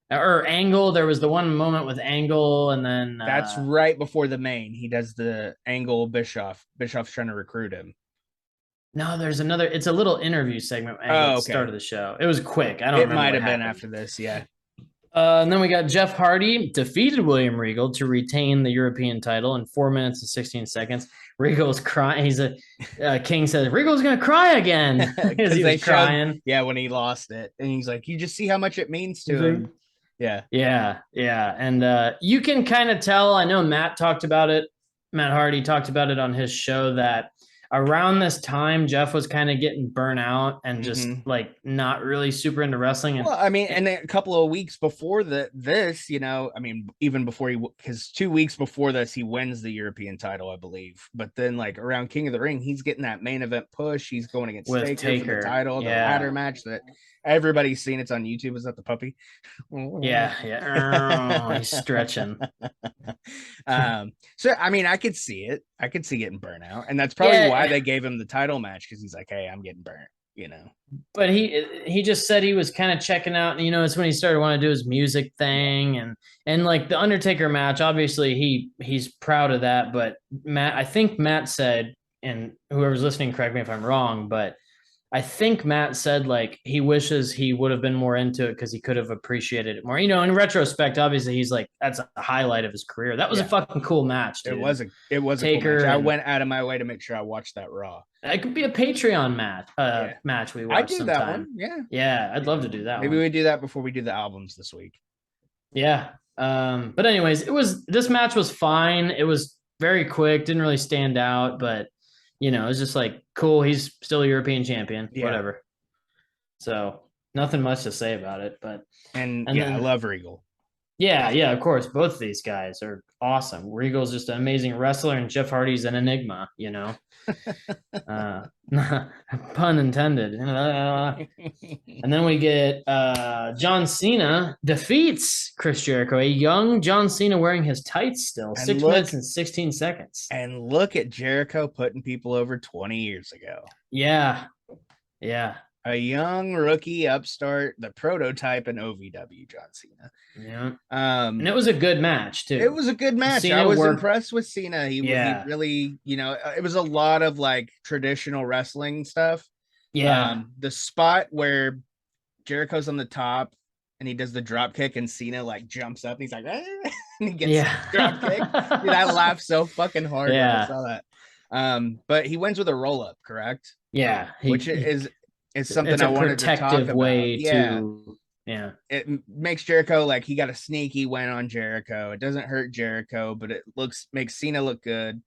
A: Or Angle. There was the one moment with Angle, and then
F: that's right before the main. He does the Angle Bischoff. Bischoff's trying to recruit him.
A: No, there's another. It's a little interview segment at the start of the show. It was quick. I don't remember.
F: It might have been after this, yeah.
A: And then we got Jeff Hardy defeated William Regal to retain the European title in 4 minutes and 16 seconds. Regal's crying. He's King says Regal's gonna cry again because he was crying.
F: When he lost it, and he's like, you just see how much it means to him. Yeah.
A: And you can kind of tell. I know Matt Hardy talked about it on his show that around this time, Jeff was kind of getting burnt out and just like not really super into wrestling.
F: Well, I mean, and a couple of weeks before this, you know, I mean, even before because 2 weeks before this, he wins the European title, I believe. But then, like around King of the Ring, he's getting that main event push. He's going against Taker for the title, the ladder match that everybody's seen. It's on YouTube. Is that the puppy?
A: Yeah. He's stretching.
F: So I mean, I could see it. I could see getting burnt out, and that's probably why they gave him the title match, because he's like, "Hey, I'm getting burnt," you know.
A: But he just said he was kind of checking out, and you know, it's when he started wanting to do his music thing, and like the Undertaker match. Obviously, he's proud of that. But I think Matt said, and whoever's listening, correct me if I'm wrong, but I think Matt said like he wishes he would have been more into it because he could have appreciated it more. You know, in retrospect, obviously he's like, that's a highlight of his career. That was a fucking cool match, dude.
F: It was a
A: Taker.
F: Cool match. I went out of my way to make sure I watched that Raw.
A: It could be a Patreon match we watch.
F: I'd do that one.
A: Yeah, I'd love to do that.
F: Maybe we do that before we do the albums this week.
A: Yeah. But anyways, this match was fine. It was very quick, didn't really stand out, but you know, it's just like, cool, he's still a European champion, whatever. So nothing much to say about it, but
F: and then, I love Regal.
A: Yeah, of course. Both of these guys are awesome. Regal's just an amazing wrestler, and Jeff Hardy's an enigma, you know. Pun intended. And then we get John Cena defeats Chris Jericho, a young John Cena wearing his tights still, and 6 minutes and 16 seconds.
F: And look at Jericho putting people over 20 years ago.
A: Yeah.
F: A young rookie upstart, the prototype in OVW, John Cena.
A: Yeah. And it was a good match, too.
F: It was a good match.
A: Cena
F: I was impressed with Cena. He really, you know, it was a lot of like traditional wrestling stuff.
A: Yeah.
F: The spot where Jericho's on the top and he does the drop kick and Cena like jumps up and he's like, and he gets the drop kick. Dude, I laughed so fucking hard when I saw that. But he wins with a roll up, correct?
A: Yeah.
F: Which is something I wanted to talk about.
A: Way to Yeah.
F: It makes Jericho like he got a sneaky win on Jericho. It doesn't hurt Jericho, but it makes Cena look good.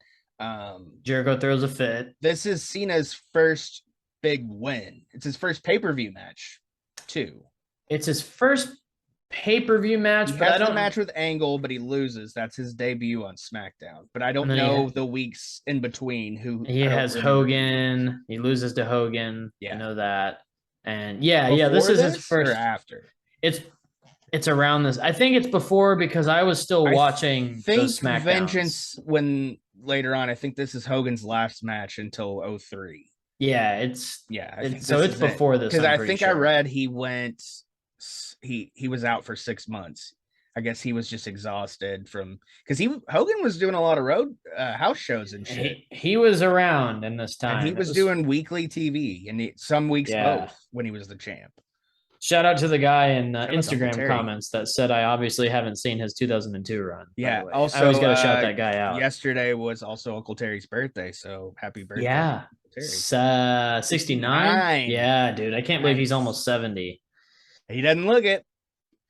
A: Jericho throws a fit.
F: This is Cena's first big win. It's his first pay-per-view match, too.
A: It's his first pay-per-view match,
F: He
A: but I
F: has the
A: don't
F: match with Angle, but he loses. That's his debut on SmackDown. But I don't
A: And then
F: know the weeks in between who
A: he
F: I don't
A: has
F: remember.
A: Hogan. He loses to Hogan. I
F: Yeah.
A: know that. And yeah,
F: Before
A: this is his
F: this
A: first
F: or after.
A: It's around this. I think it's before because I was still watching those
F: think
A: SmackDowns.
F: Vengeance when later on. I think this is Hogan's last match until 03.
A: Yeah,
F: I think
A: so
F: this
A: it's
F: is
A: before this.
F: because
A: I'm
F: I
A: pretty
F: think
A: sure.
F: I read he went. He was out for 6 months. I guess he was just exhausted from because Hogan was doing a lot of road house shows and shit.
A: He was around in this time.
F: And he was doing weekly TV and some weeks both when he was the champ.
A: Shout out to the guy in
F: Shout out to Uncle
A: Instagram
F: Terry.
A: comments that said I obviously haven't seen his 2002 run.
F: Yeah.
A: by the way.
F: Also,
A: I always got to shout that guy out.
F: Yesterday was also Uncle Terry's birthday, so happy birthday.
A: Yeah.
F: Terry.
A: 69. Yeah, dude. I can't believe he's almost 70.
F: He doesn't look it.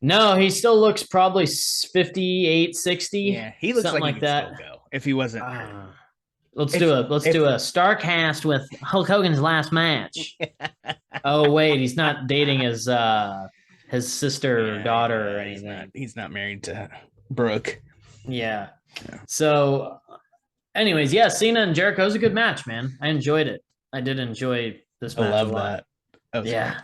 A: No, he still looks probably 58, 60.
F: Yeah, he looks
A: something
F: like
A: like
F: he
A: that.
F: could still go if he wasn't hurt.
A: Let's do a Starcast with Hulk Hogan's last match. Oh wait, he's not dating his sister or daughter or anything.
F: He's not married to Brooke.
A: Yeah. So, anyways, yeah, Cena and Jericho was a good match, man. I enjoyed it. I did enjoy this match.
F: I love
A: a lot.
F: that.
A: Yeah.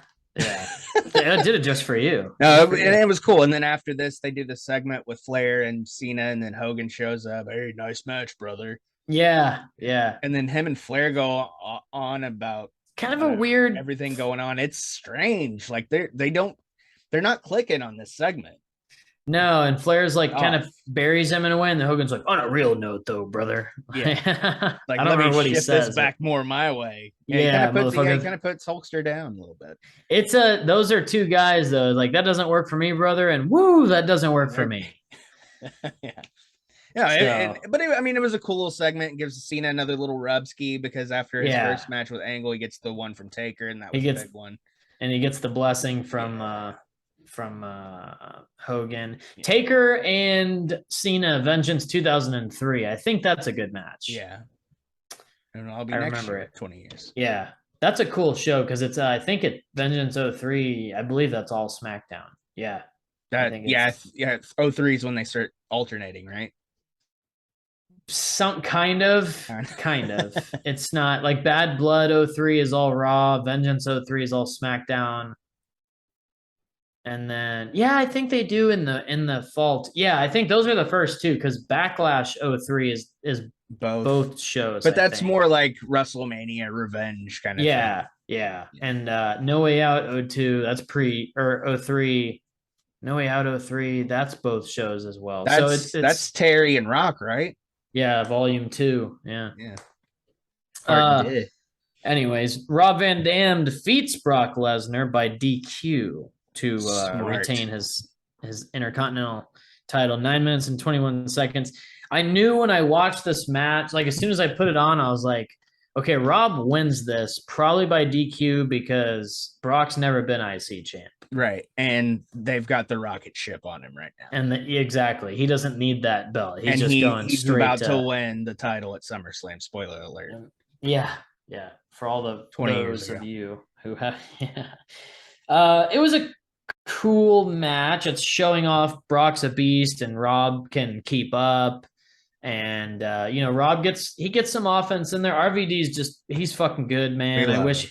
A: I did it just for you.
F: No, and it was cool. And then after this, they do the segment with Flair and Cena, and then Hogan shows up. Hey, nice match, brother.
A: Yeah.
F: And then him and Flair go on about
A: kind of a weird
F: everything going on. It's strange. Like they're not clicking on this segment.
A: No, and Flair's like kind of buries him in a way, and then Hogan's like, on a real note, though, brother.
F: Yeah, like
A: I don't remember what he says.
F: This back more my way.
A: Yeah,
F: he kind of puts Hulkster down a little bit.
A: Those are two guys though. Like that doesn't work for me, brother, and woo, that doesn't work for me.
F: But it was a cool little segment. It gives Cena another little rub ski because after his first match with Angle, he gets the one from Taker, and that was a big one.
A: And he gets the blessing from Hogan. Taker and Cena Vengeance 2003. I think that's a good match.
F: Yeah. And I'll be next year, 20 years.
A: Yeah. That's a cool show because it's I think it Vengeance 03. I believe that's all SmackDown. Yeah.
F: 03 is when they start alternating, right?
A: Some kind of. It's not like Bad Blood 03 is all Raw, Vengeance 03 is all SmackDown. And then I think they do in the Fault. Yeah, I think those are the first two because Backlash 03 is both shows.
F: But that's more like WrestleMania Revenge kind of thing.
A: Yeah. And No Way Out 02, that's or 03. No Way Out 03, that's both shows as well.
F: That's Terry and Rock, right?
A: Yeah, Volume 2. Yeah. Anyways, Rob Van Dam defeats Brock Lesnar by DQ to retain his Intercontinental title. 9 minutes and 21 seconds. I knew when I watched this match, like as soon as I put it on, I was like, okay, Rob wins this probably by DQ because Brock's never been IC champ.
F: Right. And they've got the rocket ship on him right now.
A: And exactly. He doesn't need that belt. He's he's
F: about to win the title at SummerSlam. Spoiler alert.
A: Yeah. For all the
F: 20 years
A: of you who have it was a cool match. It's showing off Brock's a beast and Rob can keep up. And Rob gets some offense in there. RVD's he's fucking good, man. I wish him.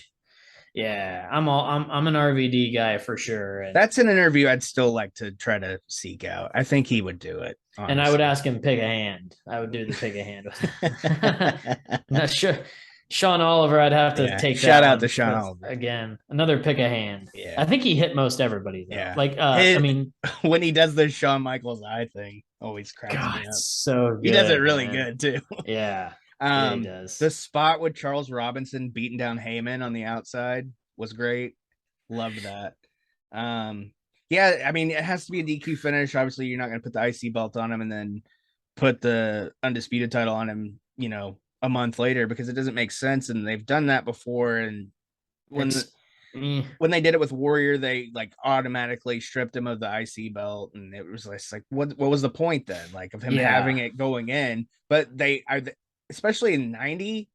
A: Yeah, I'm an RVD guy for sure. And
F: that's an interview I'd still like to try to seek out. I think he would do it. Honestly.
A: And I would ask him pick a hand. I would do the pick a hand. Not sure. Sean Oliver, I'd have to take
F: shout out to Sean Oliver
A: again. Another pick a hand.
F: Yeah,
A: I think he hit most everybody though.
F: Yeah,
A: like
F: when he does the Shawn Michaels eye thing, always cracks me up.
A: So good,
F: he does it really good too.
A: Yeah. He does.
F: The spot with Charles Robinson beating down Heyman on the outside was great. Loved that. It has to be a DQ finish. Obviously, you're not going to put the IC belt on him and then put the undisputed title on him, a month later because it doesn't make sense. And they've done that before. And when they did it with Warrior, they like automatically stripped him of the IC belt, and it was like, what was the point then, like, of him having it going in? But especially in '90,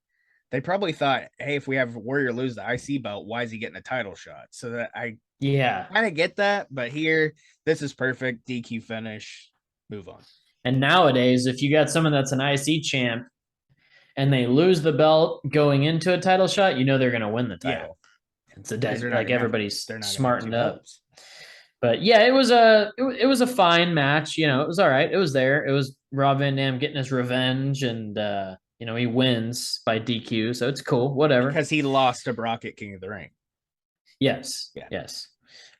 F: they probably thought, hey, if we have Warrior lose the IC belt, why is he getting a title shot? So that I kind of get that, but here, this is perfect. DQ finish, move on.
A: And nowadays, if you got someone that's an IC champ and they lose the belt going into a title shot, you know they're going to win the title. It's a dead, like everybody's smartened up. But yeah, it was a fine match. You know, it was all right. It was there. It was Rob Van Dam getting his revenge, and you know, he wins by DQ, so it's cool. Whatever.
F: Because he lost to Brock at King of the Ring.
A: Yes. Yeah. Yes.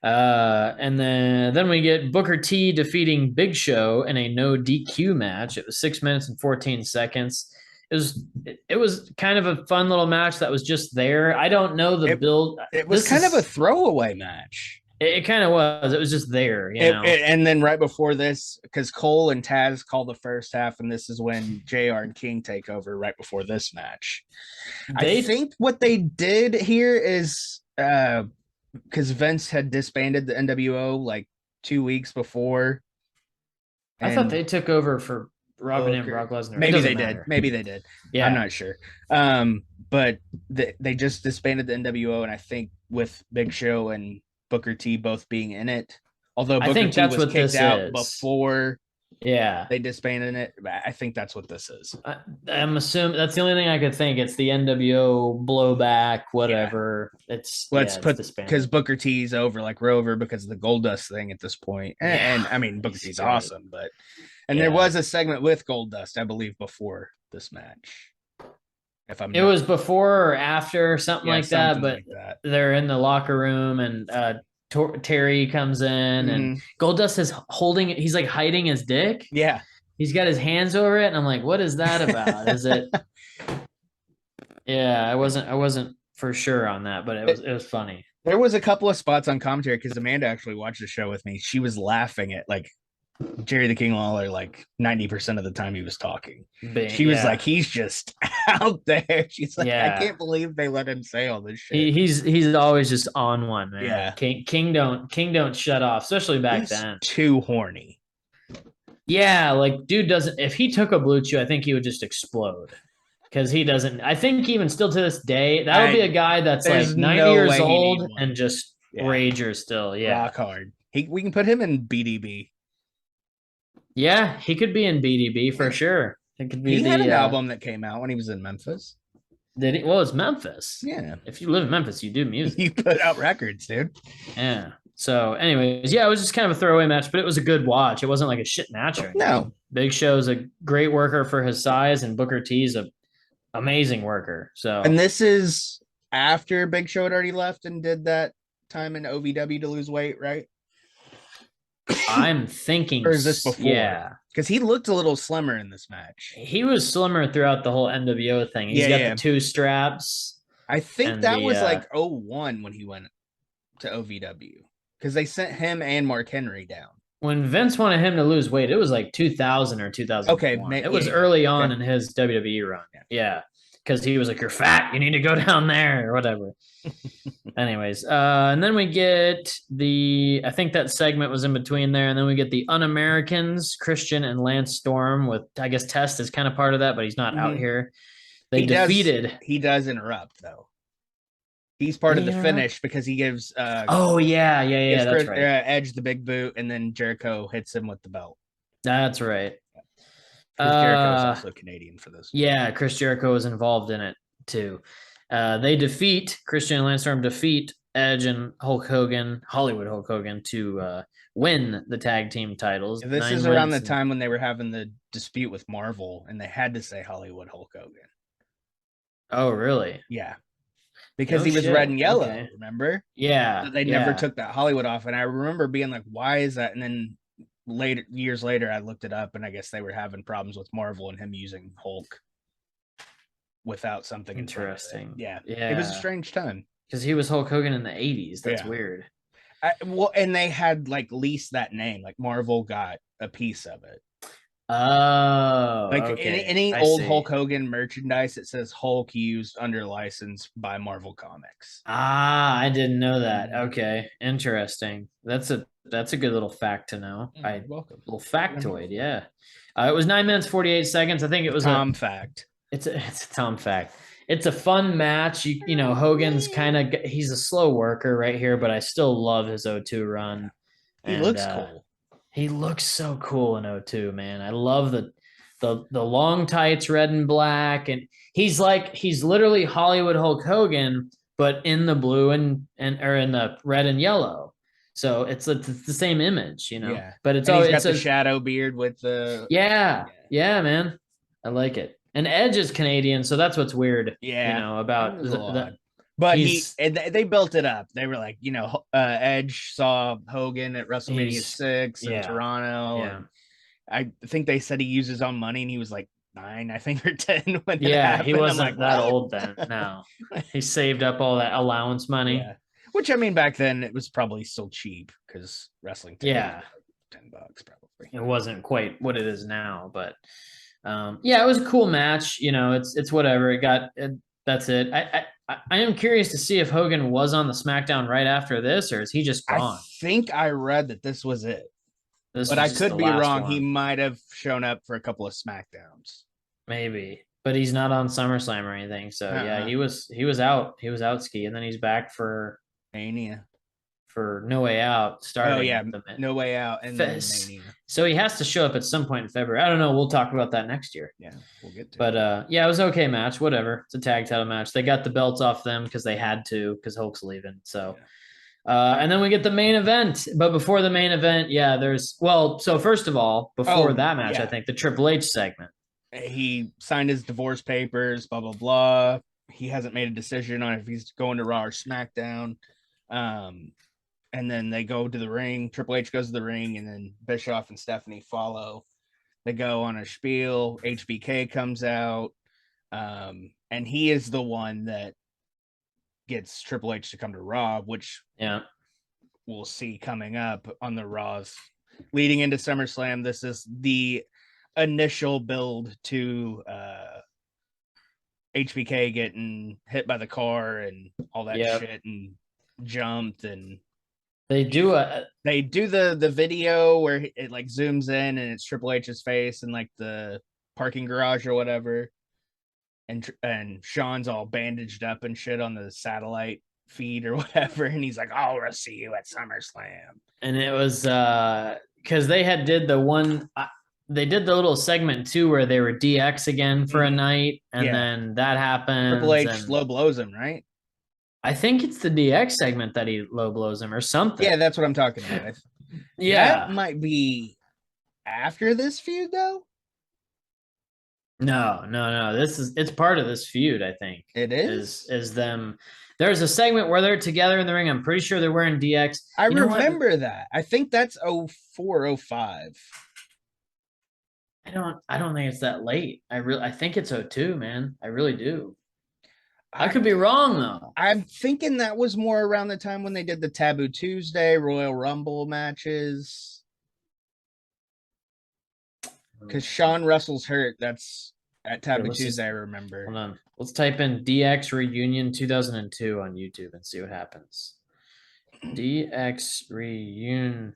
A: And then we get Booker T defeating Big Show in a no DQ match. It was 6 minutes and 14 seconds. It was kind of a fun little match that was just there. I don't know the build.
F: It was kind of a throwaway match.
A: It kind of was. It was just there, you know.
F: And then right before this, because Cole and Taz call the first half, and this is when JR and King take over right before this match. I think what they did here is because Vince had disbanded the NWO like 2 weeks before.
A: I thought they took over for Robin and Brock Lesnar.
F: Maybe they did. Yeah, I'm not sure. But they just disbanded the NWO, and I think with Big Show and Booker T both being in it, although Booker T was kicked out before they disbanded it, I think that's what this is.
A: I'm assuming that's the only thing I could think. It's the NWO blowback, whatever. Let's
F: put because Booker T's over, like Rover, because of the Goldust thing at this point. And I mean, Booker T's awesome, but there was a segment with Goldust, I believe, before this match.
A: It was before or after, something like that, but they're in the locker room, and Terry comes in, and Goldust is holding it. He's like hiding his dick.
F: Yeah.
A: He's got his hands over it, and I'm like, what is that about? Is it? Yeah, I wasn't for sure on that, but it was funny.
F: There was a couple of spots on commentary because Amanda actually watched the show with me. She was laughing at like Jerry the King Lawler like 90% of the time he was talking. She was like, he's just out there. She's like, I can't believe they let him say all this shit.
A: He's always just on one, man.
F: Yeah.
A: King don't shut off, especially back then.
F: Too horny.
A: Yeah, like dude doesn't. If he took a Blue Chew, I think he would just explode. Because he doesn't. I think even still to this day, that'll be a guy that's like 90 years old and just rager still. Yeah,
F: rock hard. We can put him in BDB.
A: Yeah, he could be in BDB for sure. It could be.
F: He had an album that came out when he was in Memphis.
A: Did he? Well, it's Memphis.
F: Yeah.
A: If you live in Memphis, you do music.
F: You put out records, dude.
A: Yeah. So, anyways, yeah, it was just kind of a throwaway match, but it was a good watch. It wasn't like a shit match or anything.
F: No.
A: Big Show's a great worker for his size, and Booker T's a amazing worker. So,
F: and this is after Big Show had already left and did that time in OVW to lose weight, right?
A: I'm thinking,
F: or is this before?
A: Yeah,
F: because he looked a little slimmer in this match.
A: He was slimmer throughout the whole NWO thing. He's got the two straps.
F: I think that was like 01 when he went to OVW because they sent him and Mark Henry down.
A: When Vince wanted him to lose weight, it was like 2000 or 2001. Okay, it was early on in his WWE run. Yeah, because he was like, "You're fat. You need to go down there," or whatever. Anyways, and then we get I think that segment was in between there, and then we get the Un-Americans, Christian and Lance Storm, with, I guess, Test is kind of part of that, but he's not out here. He
F: does interrupt, though. He's part of the finish because he gives
A: that's right.
F: Edge the big boot, and then Jericho hits him with the belt.
A: That's right.
F: Jericho is also Canadian for this.
A: Yeah, Chris Jericho is involved in it too. Christian and Lance Storm defeat Edge and Hollywood Hulk Hogan, to win the tag team titles.
F: This is around the time when they were having the dispute with Marvel, and they had to say Hollywood Hulk Hogan.
A: Oh, really?
F: Yeah. Because he was red and yellow, remember?
A: Yeah.
F: So they never took that Hollywood off. And I remember being like, why is that? And then years later, I looked it up, and I guess they were having problems with Marvel and him using Hulk without something
A: interesting.
F: Yeah. It was a strange time.
A: Because he was Hulk Hogan in the 80s. That's weird.
F: And they had like leased that name. Like Marvel got a piece of it.
A: Oh,
F: Like
A: okay.
F: any
A: I
F: old
A: see.
F: Hulk Hogan merchandise, it says Hulk used under license by Marvel Comics.
A: Ah, I didn't know that.
F: Mhm.
A: Okay, interesting. That's a good little fact to know.
F: You're welcome.
A: Little factoid, yeah. It was 9 minutes 48 seconds. I think it was
F: Tom fact.
A: it's a Tom fact. It's a fun match. You know Hogan's kind of he's a slow worker right here, but I still love his O2 run.
F: He
A: And
F: looks cool.
A: he looks so cool in O2, man. I love the long tights, red and black, and he's literally Hollywood Hulk Hogan, but in the blue and or in the red and yellow. So it's the same image,
F: Yeah.
A: But it's
F: And he's
A: always
F: got the shadow beard with the
A: yeah, man. I like it. And Edge is Canadian, so that's what's weird. About
F: It was a lot. But
A: he's
F: they built it up. They were like, Edge saw Hogan at WrestleMania 6 in Toronto.
A: Yeah.
F: And I think they said he used his own money and he was like 9, I think, or 10 when it
A: Yeah,
F: happened.
A: he wasn't
F: I'm like,
A: that
F: what?
A: old then. No. He saved up all that allowance money.
F: Yeah. Which I mean, back then it was probably still cheap because wrestling tickets were like $10 probably.
A: It wasn't quite what it is now, but it was a cool match. It's whatever. That's it. I am curious to see if Hogan was on the SmackDown right after this, or is he just gone?
F: I think I read that this was it.
A: This
F: But
A: was
F: I
A: just
F: could
A: the
F: be
A: last
F: wrong.
A: one.
F: He might have shown up for a couple of SmackDowns.
A: Maybe, but he's not on SummerSlam or anything. So yeah, he was out. He was out ski, and then he's back for
F: Mania.
A: for No Way Out. Starting.
F: Oh yeah, No Way Out and then Mania.
A: So he has to show up at some point in February. I don't know. We'll talk about that next year.
F: Yeah, we'll get to.
A: But it was okay match. Whatever. It's a tag title match. They got the belts off them because they had to because Hulk's leaving. So. And then we get the main event. But before the main event, so first of all, before that match, I think the Triple H segment.
F: He signed his divorce papers, blah, blah, blah. He hasn't made a decision on if he's going to Raw or SmackDown. And then they go to the ring. Triple H goes to the ring, and then Bischoff and Stephanie follow. They go on a spiel. HBK comes out. And he is the one that gets Triple H to come to Raw, which we'll see coming up on the Raws leading into SummerSlam. This is the initial build to HBK getting hit by the car and all that shit and jumped, and they do the video where it like zooms in and it's Triple H's face in like the parking garage or whatever, and Sean's all bandaged up and shit on the satellite feed or whatever, and he's like, "I'll see you at SummerSlam."
A: And it was because they did the one. They did the little segment too where they were DX again for a night, and then that happened.
F: Triple H low blows him, right?
A: I think it's the DX segment that he low blows him or something.
F: Yeah, that's what I'm talking about. That might be after this feud, though.
A: No. It's part of this feud. I think
F: it
A: is them. There's a segment where they're together in the ring. I'm pretty sure they're wearing DX.
F: I remember that. I think that's 04, 05.
A: I don't think it's that late. I think it's 02, man. I really do. I could be wrong though.
F: I'm thinking that was more around the time when they did the Taboo Tuesday Royal Rumble matches. Because Sean Russell's hurt. That's at Taboo Tuesday, I remember.
A: Hold on. Let's type in DX Reunion 2002 on YouTube and see what happens. DX Reunion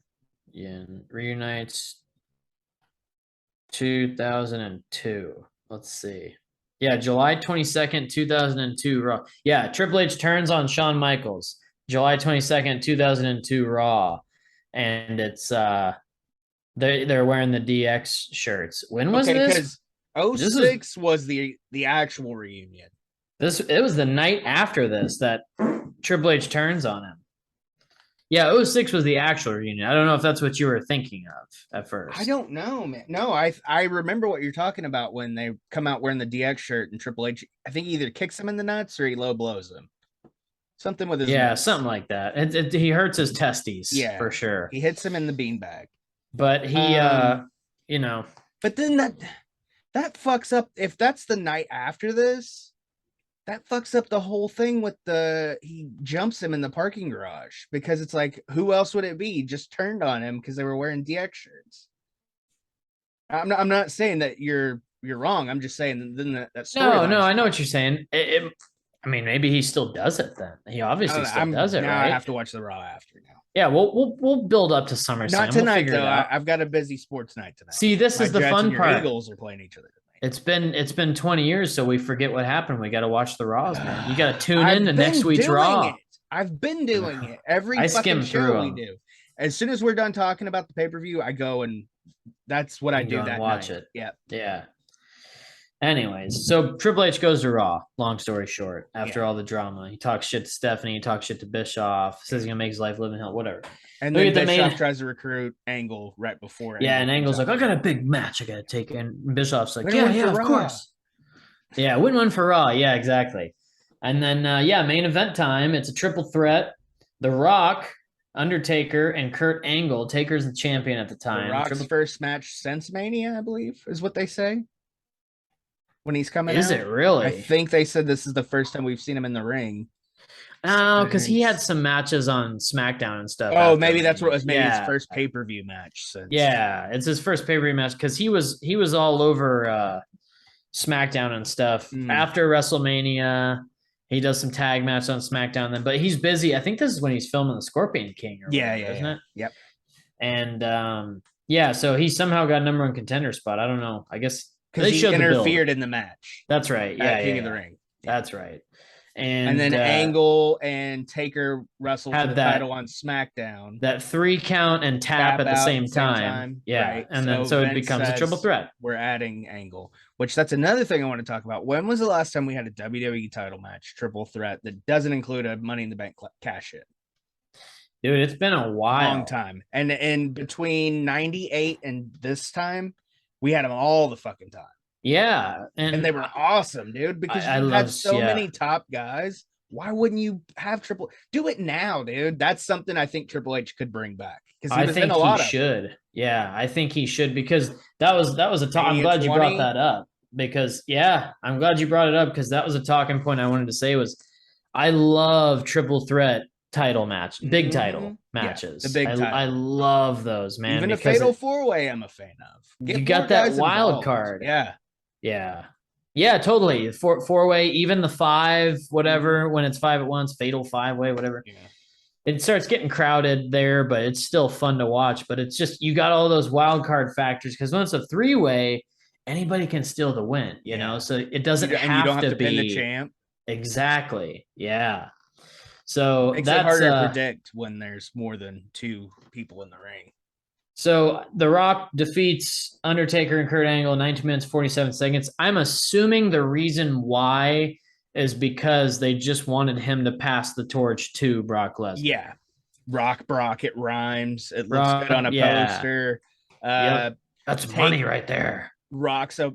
A: reunites 2002. Let's see. Yeah, July 22nd, 2002 Raw. Yeah, Triple H turns on Shawn Michaels. July 22nd, 2002 Raw. And it's they're wearing the DX shirts. When was this?
F: 06 was the actual reunion.
A: It was the night after this that Triple H turns on him. Yeah, 06 was the actual reunion. I don't know if that's what you were thinking of at first.
F: I don't know, man. No, I remember what you're talking about when they come out wearing the DX shirt and Triple H, I think he either kicks him in the nuts or he low blows him. Something with his nuts.
A: Something like that. He hurts his testes, for sure.
F: He hits him in the beanbag.
A: But he,
F: But then that fucks up. If that's the night after this, that fucks up the whole thing with he jumps him in the parking garage, because it's like, who else would it be? Just turned on him because they were wearing DX shirts. I'm not saying that you're wrong. I'm just saying then that
A: No,
F: storyline.
A: I know what you're saying. I mean, maybe he still does it then. He obviously still does it,
F: now
A: right?
F: I have to watch the Raw after now.
A: Yeah, we'll build up to SummerSlam.
F: Not tonight
A: we'll
F: though.
A: it out.
F: I've got a busy sports night tonight.
A: See, this
F: My
A: is the
F: Jets
A: fun
F: and your
A: part.
F: Eagles are playing each other
A: tonight. It's been 20 years, so we forget what happened. We got to watch the Raws, man. You got to tune in to next week's Raw.
F: I've been doing it every
A: I
F: fucking
A: skim
F: show
A: through
F: we
A: 'em.
F: do. As soon as we're done talking about the pay-per-view, I go and that's what I do.
A: Go
F: that
A: and watch
F: night.
A: it.
F: Yeah.
A: Yeah. Anyways, so Triple H goes to Raw. Long story short, after all the drama, he talks shit to Stephanie, he talks shit to Bischoff, says he's gonna make his life live in hell, whatever.
F: And then Bischoff tries to recruit Angle right before.
A: Yeah, and Angle's like, I got a big match I gotta take, and Bischoff's like, yeah, of course. Yeah, win one for Raw. Yeah, exactly. And then main event time. It's a triple threat. The Rock, Undertaker, and Kurt Angle. Taker's the champion at the time.
F: The Rock's first match since Mania, I believe, is what they say. When he's coming
A: Is
F: out.
A: it really?
F: I think they said this is the first time we've seen him in the ring.
A: Oh, because he had some matches on SmackDown and stuff.
F: Oh, maybe that's what it was. Maybe his first pay-per-view match. Since.
A: Yeah, it's his first pay-per-view match because he was all over SmackDown and stuff. After WrestleMania, he does some tag matches on SmackDown then, but he's busy. I think this is when he's filming the Scorpion King or whatever, isn't it?
F: Yep.
A: And so he somehow got number one contender spot. I don't know. I guess
F: because he interfered in the match.
A: That's right. Yeah,
F: King of the Ring.
A: That's right.
F: And then Angle and Taker wrestled for the title on SmackDown.
A: That 3 count and tap at the same time. Yeah. Right. And then so it becomes a triple threat.
F: We're adding Angle, which that's another thing I want to talk about. When was the last time we had a WWE title match, triple threat, that doesn't include a Money in the Bank cash in?
A: Dude, it's been a while.
F: Long time. And in between 98 and this time, we had them all the fucking time.
A: Yeah.
F: And they were awesome, dude, because you had so many top guys. Why wouldn't you have triple? Do it now, dude. That's something I think Triple H could bring back. Because
A: I think he should. Yeah, I think he should because that was a talk. I'm glad you brought that up because I'm glad you brought it up because that was a talking point I wanted to say was I love triple threat title match, big title matches.
F: The big title.
A: I love those, man.
F: Even a fatal 4-way I'm a fan of.
A: You got that wild card. Yeah, totally. Four-way, even the 5, whatever, when it's 5 at once, fatal 5-way, whatever. Yeah. It starts getting crowded there, but it's still fun to watch. But it's just you got all those wild card factors because when it's a 3-way, anybody can steal the win, you know. So it doesn't have to be
F: pin the champ.
A: Exactly. Yeah. So
F: makes it harder to predict when there's more than 2 people in the ring.
A: So The Rock defeats Undertaker and Kurt Angle in 19 minutes, 47 seconds. I'm assuming the reason why is because they just wanted him to pass the torch to Brock Lesnar.
F: Yeah. Brock, it rhymes. It looks good on a poster.
A: That's money right there.
F: Rock's a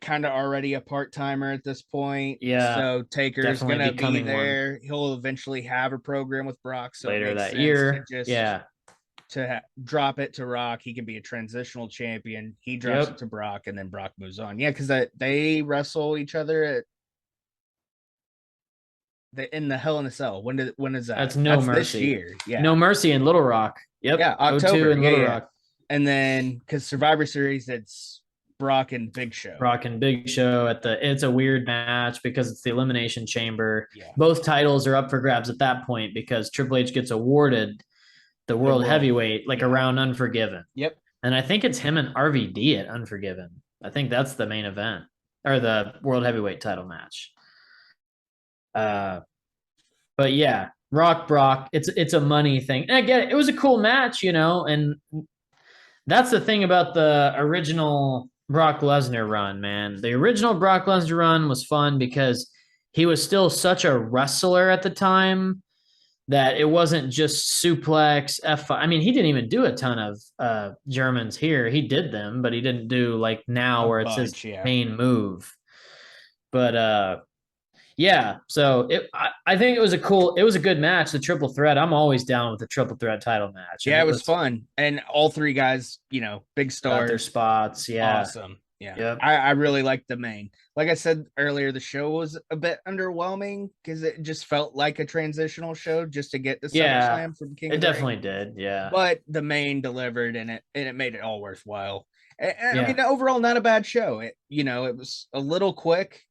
F: kind of already a part-timer at this point.
A: Yeah.
F: So Taker's going to be there. He'll eventually have a program with Brock. So
A: later that year.
F: To drop it to Rock, he can be a transitional champion. He drops it to Brock, and then Brock moves on. Yeah, because they wrestle each other in the Hell in a Cell. When is that?
A: That's No Mercy
F: this year. Yeah,
A: No Mercy in Little Rock. Yep.
F: Yeah, October
A: in Little Rock.
F: And then because Survivor Series, it's Brock and Big Show.
A: It's a weird match because it's the Elimination Chamber.
F: Yeah.
A: Both titles are up for grabs at that point because Triple H gets awarded the world heavyweight around Unforgiven.
F: Yep.
A: And I think it's him and RVD at Unforgiven. I think that's the main event or the world heavyweight title match. But yeah, Brock, it's a money thing. And I get it. It was a cool match, and that's the thing about the original Brock Lesnar run, man. The original Brock Lesnar run was fun because he was still such a wrestler at the time that it wasn't just suplex, F5. I mean, he didn't even do a ton of Germans here. He did them, but he didn't do like now where it's his main move. But so I think it was a good match, the triple threat. I'm always down with the triple threat title match.
F: Yeah, it was fun. And all 3 guys, big stars.
A: Got their spots. Yeah.
F: Awesome. Yeah.
A: Yep.
F: I really liked the main. Like I said earlier, the show was a bit underwhelming because it just felt like a transitional show just to get the SummerSlam from King of the Ring.
A: Definitely did. Yeah.
F: But the main delivered and it made it all worthwhile. I mean, overall, not a bad show. It was a little quick,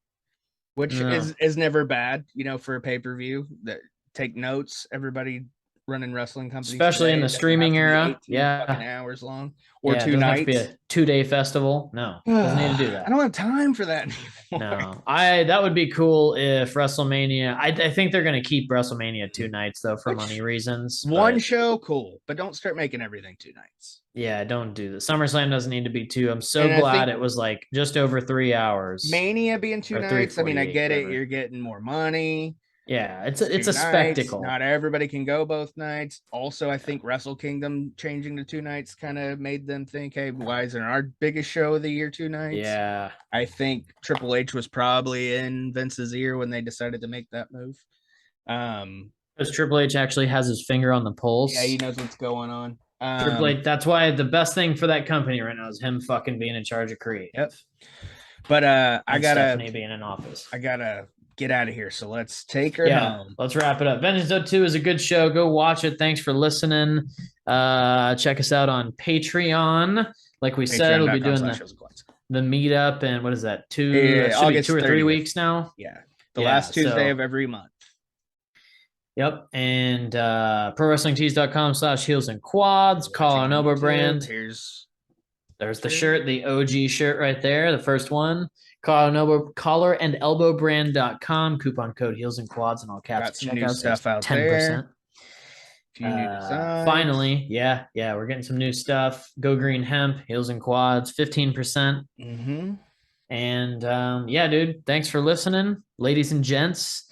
F: which is never bad, for a pay-per-view. That take notes, everybody running wrestling companies,
A: especially in the streaming era.
F: fucking hours long, or
A: it
F: 2
A: doesn't
F: nights.
A: Have to be a 2-day festival. No, doesn't need to do that.
F: I don't have time for that anymore.
A: No, that would be cool if WrestleMania. I think they're going to keep WrestleMania 2 nights though for money reasons.
F: One show, cool, but don't start making everything 2 nights.
A: Yeah, don't do this. SummerSlam doesn't need to be 2. I'm so glad it was like just over 3 hours.
F: Mania being 2 nights. I mean, I get it. You're getting more money.
A: Yeah, it's a spectacle.
F: Not everybody can go both nights. Also, I think Wrestle Kingdom changing to 2 nights kind of made them think, hey, why isn't our biggest show of the year 2 nights?
A: Yeah.
F: I think Triple H was probably in Vince's ear when they decided to make that move.
A: Because Triple H actually has his finger on the pulse.
F: Yeah, he knows what's going on.
A: Triple H, that's why the best thing for that company right now is him fucking being in charge of creative.
F: Yep. But I gotta
A: Stephanie being in office.
F: I gotta get out of here, so let's take her home.
A: Let's wrap it up. Vengeance 02 is a good show. Go watch it. Thanks for listening. Check us out on Patreon. Like we said, we'll be doing the meetup, and what is that? August 2 or 3 weeks now.
F: Yeah, the last Tuesday of every month.
A: Yep. And prowrestlingtees.com/heels and quads, Collar and Elbow brand. There's the shirt, the OG shirt right there, the first one. Collar and elbow brand.com, coupon code heels and quads and all caps.
F: Got some new stuff out 10%. There.
A: Finally, yeah, we're getting some new stuff. Go Green Hemp, heels and quads, 15%.
F: Mm-hmm.
A: And dude, thanks for listening, ladies and gents.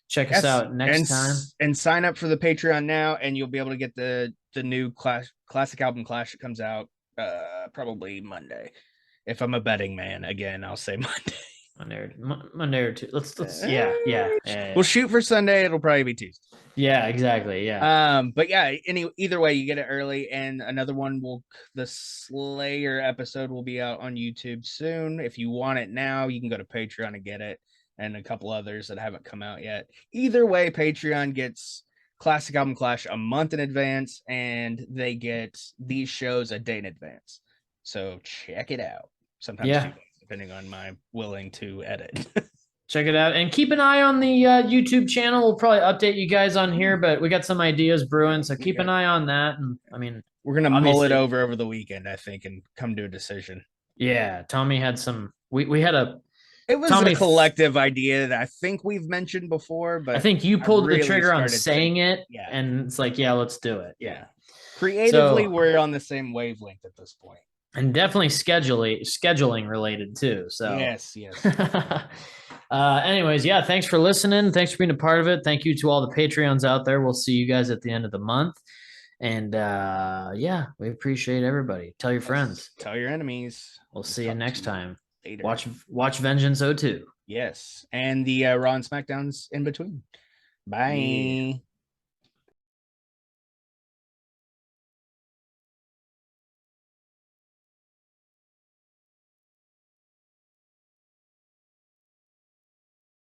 A: Check us out next time.
F: And sign up for the Patreon now, and you'll be able to get the new classic album Clash that comes out probably Monday. If I'm a betting man, again, I'll say Monday.
A: Monday or two. Let's yeah.
F: We'll shoot for Sunday. It'll probably be Tuesday.
A: Yeah, exactly. Yeah.
F: But yeah, either way, you get it early, and another one the Slayer episode will be out on YouTube soon. If you want it now, you can go to Patreon and get it, and a couple others that haven't come out yet. Either way, Patreon gets Classic Album Clash a month in advance, and they get these shows a day in advance. So check it out. Sometimes 2 days, depending on my willing to edit.
A: Check it out, and keep an eye on the YouTube channel. We'll probably update you guys on here, but we got some ideas brewing, so keep an eye on that. And I mean,
F: we're gonna mull it over the weekend, I think, and come to a decision.
A: Yeah, Tommy had some. We had a.
F: It was a collective idea that I think we've mentioned before, but
A: I think you pulled the trigger on saying it, and it's like, let's do it. Yeah,
F: creatively, we're on the same wavelength at this point.
A: And definitely scheduling related too. So
F: yes.
A: Anyways, thanks for listening. Thanks for being a part of it. Thank you to all the Patreons out there. We'll see you guys at the end of the month. And we appreciate everybody. Tell your friends.
F: Tell your enemies.
A: We'll see you next time. Later. Watch Vengeance 02.
F: Yes. And the Raw and SmackDowns in between. Bye. Yeah.